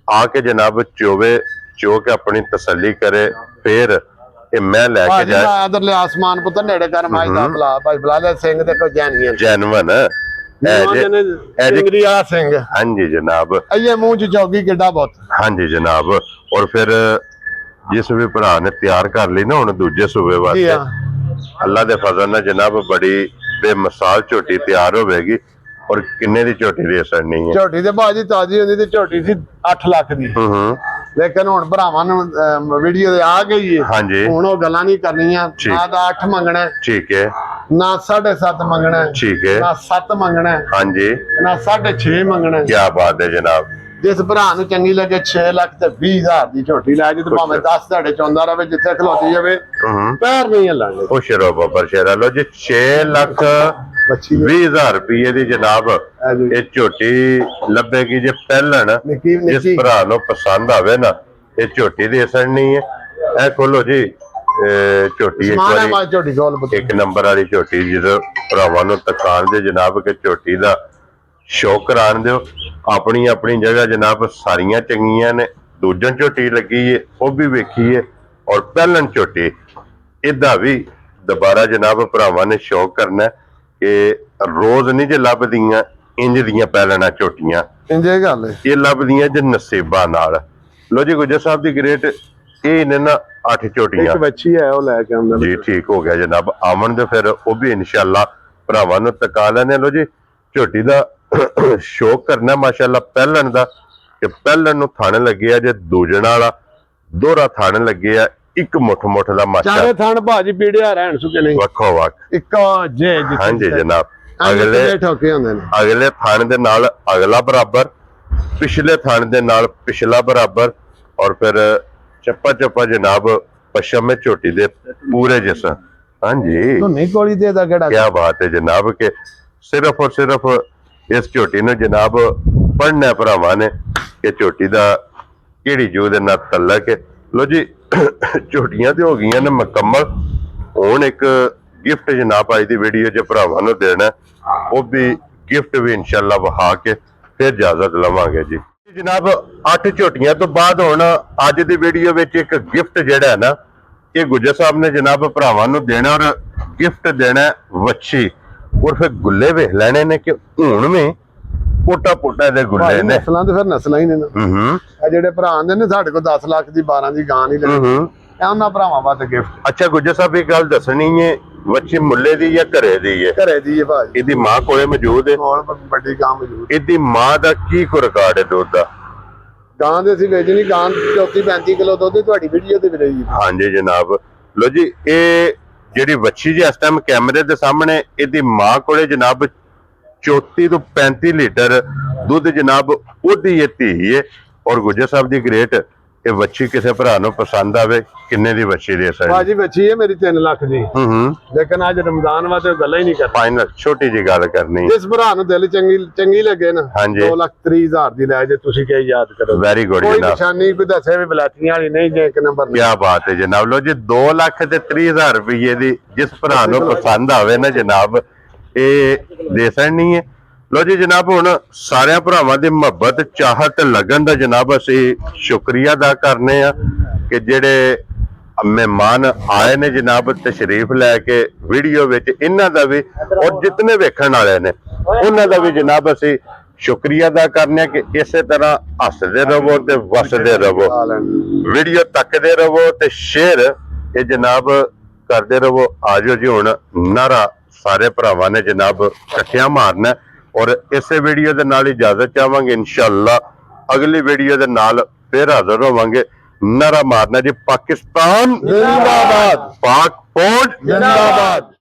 ਆ ਕੇ ਜਨਾਬ ਚੋ ਕੇ ਆਪਣੀ ਤਸੱਲੀ ਕਰੇ ਫਿਰ ਇਹ ਮੈਂ ਲੈ ਕੇ ਜਾ ਇਧਰਲੇ ਆਸਮਾਨ ਪੁੱਤਰ ਨੇੜੇ ਕਰ ਮਾਈ ਦਾ ਬਲਾ ਭਾਈ ਬਲਾ ਦੇ ਸਿੰਘ ਤੇ ਕੋਈ ਜੈਨਵਨ ਸਿੰਗਰੀ ਆ ਸਿੰਘ ਹਾਂਜੀ ਜਨਾਬ ਇਹ ਮੂੰਹ ਚ ਚੌਗੀ ਕਿੱਡਾ ਬਹੁਤ ਹਾਂਜੀ ਜਨਾਬ ਔਰ ਫਿਰ ਜਿਸ ਵੀ ਭਰਾ ਨੇ ਤਿਆਰ ਕਰ ਲਈ ਨਾ ਹੁਣ ਦੂਜੇ ਸੂਬੇ ਵਾਸਤੇ ਅੱਲਾ ਦੇ ਫਜ਼ਲ ਨਾਲ ਜਨਾਬ ਬੜੀ ਬੇਮਿਸਾਲ ਝੋਟੀ ਤਿਆਰ ਹੋਵੇਗੀ ਔਰ ਕਿੰਨੇ ਦੀ ਝੋਟੀ ਦੇ ਅਸਰ ਨਹੀਂ ਹੈ ਝੋਟੀ ਤੇ ਬਾਜੀ ਤਾਜੀ ਹੁੰਦੀ ਤੇ ਝੋਟੀ ਸੀ 8 ਲੱਖ ਦੀ ਲੇਕਿਨ ਹੁਣ ਭਰਾਵਾਂ ਨੂੰ ਵੀਡੀਓ ਤੇ ਆ ਗਈ ਹੈ ਹਾਂਜੀ ਹੁਣ ਉਹ ਗੱਲਾਂ ਨਹੀਂ ਕਰਨੀਆਂ ਨਾ ਤਾਂ 8 ਮੰਗਣਾ ਠੀਕ ਹੈ ਨਾ 7.5 ਮੰਗਣਾ ਠੀਕ ਹੈ ਨਾ 7 ਮੰਗਣਾ ਹਾਂਜੀ ਨਾ 6.5 ਮੰਗਣਾ ਕੀ ਬਾਤ ਹੈ ਜਨਾਬ ਜਿਸ ਭਰਾ ਨੂੰ ਚੰਗੀ ਲੱਗੇ 6 ਲੱਖ ਤੇ 20,000 ਦੀ ਝੋਟੀ ਲੈ ਜੇ ਤੇ ਭਾਵੇਂ 10 ਤੁਹਾਡੇ ਚੌਂਦਾ ਰਵੇ ਜਿੱਥੇ ਖਲੋਤੀ ਜਾਵੇ ਪੈਰ ਨਹੀਂ ਹਿਲਾਂਗੇ ਉਹ ਸ਼ਰੋ ਬੱਬਰ ਸ਼ੇਰਾ ਲੋ ਜੀ 6 ਲੱਖ 20,000 ਰੁਪਏ ਦੀ ਜਨਾਬ ਇਹ ਝੋਟੀ ਲੱਭੇਗੀ ਜੇ ਪਹਿਲਣ ਜਿਸ ਭਰਾ ਨੂੰ ਪਸੰਦ ਆਵੇ ਨਾ ਇਹ ਝੋਟੀ ਦੀ ਅਸਰ ਨਹੀਂ ਹੈ ਇਹ ਖੋਲੋ ਜੀ ਝੋਟੀ ਇੱਕ ਵਾਰੀ ਇੱਕ ਨੰਬਰ ਵਾਲੀ ਝੋਟੀ ਜਿਹਦੇ ਭਰਾਵਾਂ ਨੂੰ ਤਕਾਨ ਦੇ ਜਨਾਬ ਕਿ ਝੋਟੀ ਦਾ ਸ਼ੌਕ ਕਰਾਣ ਦਿਓ ਆਪਣੀ ਆਪਣੀ ਜਗ੍ਹਾ ਜਨਾਬ ਸਾਰੀਆਂ ਚੰਗੀਆਂ ਨੇ ਦੂਜਣ ਝੋਟੀ ਲੱਗੀ ਏ ਉਹ ਵੀ ਵੇਖੀ ਏ ਔਰ ਪਹਿਲਣ ਝੋਟੀ ਇਹਦਾ ਵੀ ਦੁਬਾਰਾ ਜਨਾਬ ਭਰਾਵਾਂ ਨੇ ਸ਼ੌਕ ਕਰਨਾ ਕਿ ਰੋਜ਼ ਨਹੀਂ ਜੇ ਲੱਭਦੀਆਂ ਇੰਜ ਦੀਆਂ ਪਹਿਲਣਾ ਝੋਟੀਆਂ ਇੰਜੇ ਗੱਲ ਇਹ ਲੱਭਦੀਆਂ ਜੇ ਨਸੀਬਾਂ ਨਾਲ ਲੋ ਜੀ ਗੁੱਜਰ ਸਾਹਿਬ ਦੀ ਗ੍ਰੇਟ ਇਹ ਨੇ ਨਾ 8 ਝੋਟੀਆਂ ਇੱਕ ਬੱਚੀ ਹੈ ਉਹ ਲੈ ਕੇ ਆਉਂਦਾ ਜੀ ਠੀਕ ਹੋ ਗਿਆ ਜਨਾਬ ਆਮਣ ਦੇ ਫਿਰ ਉਹ ਵੀ ਇਨਸ਼ਾਅੱਲਾ ਭਰਾਵਾਂ ਨੂੰ ਤਕਾ ਲੈਣੇ ਲੋ ਜੀ ਝੋਟੀ ਦਾ ਸ਼ੌਕ ਕਰਨਾ ਮਾਸ਼ਾਅੱਲਾ ਪਹਿਲਣ ਦਾ ਕਿ ਪਹਿਲਣ ਨੂੰ ਥਣ ਲੱਗਿਆ ਜੇ ਦੂਜਣ ਵਾਲਾ ਦੋਹਰਾ ਥਣ ਲੱਗਿਆ ਇੱਕ ਮੁੱਠ ਦਾ ਮਾਸ਼ਾ ਚਾਰੇ ਥਣ ਭਾਜੀ ਪੀੜਿਆ ਰਹਿਣ ਸੁਕੇ ਨਹੀਂ ਵੱਖੋ ਵੱਖ ਇੱਕੋ ਜੇ ਹਾਂਜੀ ਜਨਾਬ ਅਗਲੇ ਠੋਕੇ ਹੁੰਦੇ ਨੇ ਅਗਲੇ ਥਣ ਦੇ ਨਾਲ ਅਗਲਾ ਬਰਾਬਰ ਪਿਛਲੇ ਥਣ ਦੇ ਨਾਲ ਪਿਛਲਾ ਬਰਾਬਰ ਔਰ ਫਿਰ ਚੱਪਾ ਜਨਾਬ ਪਸ਼ਮ ਝੋਟੀ ਦੇ ਪੂਰੇ ਜਿਸਮ ਹਾਂਜੀ ਨਹੀਂ ਕੋਲੀ ਦੇ ਦਾ ਕਿਹੜਾ ਕੀ ਬਾਤ ਹੈ ਜਨਾਬ ਕਿ ਸਿਰਫ ਔਰ ਸਿਰਫ ਇਸ ਝੋਟੀ ਨੂੰ ਜਨਾਬ ਪੜਨਾ ਭਰਾਵਾਂ ਨੇ ਕਿ ਝੋਟੀ ਦਾ ਕਿਹੜੀ ਜੂ ਦੇ ਨਾਲ ਤਲਕ ਹੈ ਲੋ ਜੀ ਝੋਟੀਆਂ ਤੇ ਹੋ ਗਈਆਂ ਨੇ ਮੁਕੰਮਲ ਹੁਣ ਇੱਕ ਗਿਫਟ ਜਨਾਬ ਅੱਜ ਦੀ ਵੀਡੀਓ 'ਚ ਭਰਾਵਾਂ ਨੂੰ ਦੇਣਾ ਉਹ ਵੀ ਗਿਫਟ ਵੀ ਇਨਸ਼ਾਅੱਲਾ ਵਹਾ ਕੇ ਫਿਰ ਇਜਾਜ਼ਤ ਲਵਾਂਗੇ ਜੀ ਜਨਾਬ 8 ਝੋਟੀਆਂ ਤੋਂ ਬਾਅਦ ਹੁਣ ਅੱਜ ਦੀ ਵੀਡੀਓ ਵਿੱਚ ਇੱਕ ਗਿਫਟ ਜਿਹੜਾ ਹੈ ਨਾ ਇਹ ਗੁੱਜਰ ਸਾਹਿਬ ਨੇ ਜਨਾਬ ਭਰਾਵਾਂ ਨੂੰ ਦੇਣਾ ਔਰ ਗਿਫਟ ਦੇਣਾ ਵੱਛੀ ਔਰ ਫਿਰ ਗੁੱਲੇ ਵੇਖ ਲੈਣੇ ਨੇ ਕਿ ਹੁਣ ਵੀ ਪੋਟਾ ਦੇ ਗੁੱਲੇ ਨੇ ਨਸਲਾਂ ਤੇ ਫਿਰ ਨਸਲਾਂ ਹੀ ਨੇ ਨਾ ਇਹ ਜਿਹੜੇ ਭਰਾ ਆਂਦੇ ਨੇ ਸਾਡੇ ਕੋਲ 10 ਲੱਖ ਦੀ 12 ਦੀ ਗਾਂ ਨਹੀਂ ਲੈਣੀ ਇਹ ਉਹਨਾਂ ਭਰਾਵਾਂ ਵਾਸਤੇ ਗਿਫਟ ਅੱਛਾ ਗੁੱਜਰ ਸਾਹਿਬ ਇਹ ਗੱਲ ਦੱਸਣੀ ਹੈ ਵੱਛੀ ਮੁੱਲੇ ਦੀ ਜਾਂ ਘਰੇ ਦੀ ਹੈ ਘਰੇ ਦੀ ਹੈ ਭਾਜੀ ਇਹਦੀ ਮਾਂ ਕੋਲੇ ਮੌਜੂਦ ਹੈ ਕੋਲ ਵੱਡੀ ਗਾਂ ਮੌਜੂਦ ਇਹਦੀ ਮਾਂ ਦਾ ਕੀ ਰਿਕਾਰਡ ਹੈ ਦੁੱਧ ਦਾ ਗਾਂ ਦੇ ਅਸੀਂ ਵੇਚਣੀ ਗਾਂ 34-35 ਕਿਲੋ ਦੁੱਧ ਤੁਹਾਡੀ ਵੀਡੀਓ ਤੇ ਵੀ ਰਹੀ ਹਾਂਜੀ ਜਨਾਬ ਲੋ ਜੀ ਇਹ ਜਿਹੜੀ ਵੱਛੀ ਜੀ ਇਸ ਟਾਈਮ ਕੈਮਰੇ ਦੇ ਸਾਹਮਣੇ ਇਹਦੀ ਮਾਂ ਕੋਲੇ ਜਨਾਬ 34 ਤੋਂ 35 ਲੀਟਰ ਦੁੱਧ ਜਨਾਬ ਉਹਦੀ ਇਹ ਧੀ ਹੈ। ਔਰ ਗੁੱਜਰ ਸਾਹਿਬ ਦੀ ਗ੍ਰੇਟ ਇਹ ਵੱਛੀ ਕਿਸੇ ਭਰਾ ਨੂੰ ਪਸੰਦ ਆਵੇ ਕਿੰਨੇ ਦੀ ਵੱਛੀ ਦੇ ਸਕਦੇ ਬਾਜੀ ਵੱਛੀ ਹੈ ਮੇਰੀ 3 ਲੱਖ ਦੀ। ਲੇਕਿਨ ਅੱਜ ਰਮਜ਼ਾਨ ਵਾ ਤੇ ਗੱਲਾਂ ਹੀ ਨਹੀਂ ਕਰਦਾ। ਫਾਈਨਲ ਛੋਟੀ ਜੀ ਗੱਲ ਕਰਨੀ ਜਿਸ ਭਰਾ ਨੂੰ ਦਿਲ ਚੰਗੀ ਲੱਗੇ ਨਾ 2,30,000 ਦੀ ਲੈ ਜੇ ਤੁਸੀਂ ਕੀ ਯਾਦ ਕਰੋ। ਵੈਰੀ ਗੁੱਡ ਕੋਈ ਜਨਾਬ, ਨਿਸ਼ਾਨੀ ਕੋਈ ਦੱਸੇ ਵੀ ਬਲਾਤੀਆਂ ਵਾਲੀ ਨਹੀਂ ਜੇ ਇੱਕ ਨੰਬਰ ਕੀ ਬਾਤ ਹੈ ਜਨਾਬ। ਲੋ ਜੀ 2,30,000 ਰੁਪਏ ਦੀ ਜਿਸ ਭਰਾ ਨੂੰ ਪਸੰਦ ਆਵੇ ਨਾ ਜਨਾਬ ਇਹ ਦੇ ਸਕਣੀ ਹੈ। ਲੋ ਜੀ ਜਨਾਬ ਹੁਣ ਸਾਰਿਆਂ ਭਰਾਵਾਂ ਦੀ ਮੁਹੱਬਤ ਚਾਹਤ ਲੱਗਣ ਦਾ ਜਨਾਬ ਅਸੀਂ ਸ਼ੁਕਰੀਆ ਅਦਾ ਕਰਨੇ ਆ ਕਿ ਜਿਹੜੇ ਮਹਿਮਾਨ ਆਏ ਨੇ ਜਨਾਬ ਤਸ਼ਰੀਫ ਲੈ ਕੇ ਵੀਡੀਓ ਵਿੱਚ, ਇਹਨਾਂ ਦਾ ਵੀ ਔਰ ਜਿਤਨੇ ਵੇਖਣ ਵਾਲੇ ਨੇ ਉਹਨਾਂ ਦਾ ਵੀ ਜਨਾਬ ਅਸੀਂ ਸ਼ੁਕਰੀਆ ਅਦਾ ਕਰਨੇ ਆ ਕਿ ਇਸੇ ਤਰ੍ਹਾਂ ਹੱਸਦੇ ਰਹੋ ਤੇ ਵਸਦੇ ਰਹੋ, ਵੀਡੀਓ ਤੱਕਦੇ ਰਹੋ ਤੇ ਸ਼ੇਅਰ ਇਹ ਜਨਾਬ ਕਰਦੇ ਰਹੋ। ਆਜੋ ਜੀ ਹੁਣ ਨਾਰਾ ਸਾਰੇ ਭਰਾਵਾਂ ਨੇ ਜਨਾਬ ਇਕੱਠਿਆਂ ਮਾਰਨਾ ਔਰ ਇਸੇ ਵੀਡੀਓ ਦੇ ਨਾਲ ਇਜਾਜ਼ਤ ਚਾਹਾਂਗੇ। ਇਨਸ਼ਾਅੱਲਾ ਅਗਲੀ ਵੀਡੀਓ ਦੇ ਨਾਲ ਫਿਰ ਹਾਜ਼ਰ ਹੋਵਾਂਗੇ। ਨਾਰਾ ਮਾਰਨਾ ਜੀ ਪਾਕਿਸਤਾਨ ਜਿੰਦਾਬਾਦ, ਪਾਕ ਫੌਜ ਜਿੰਦਾਬਾਦ।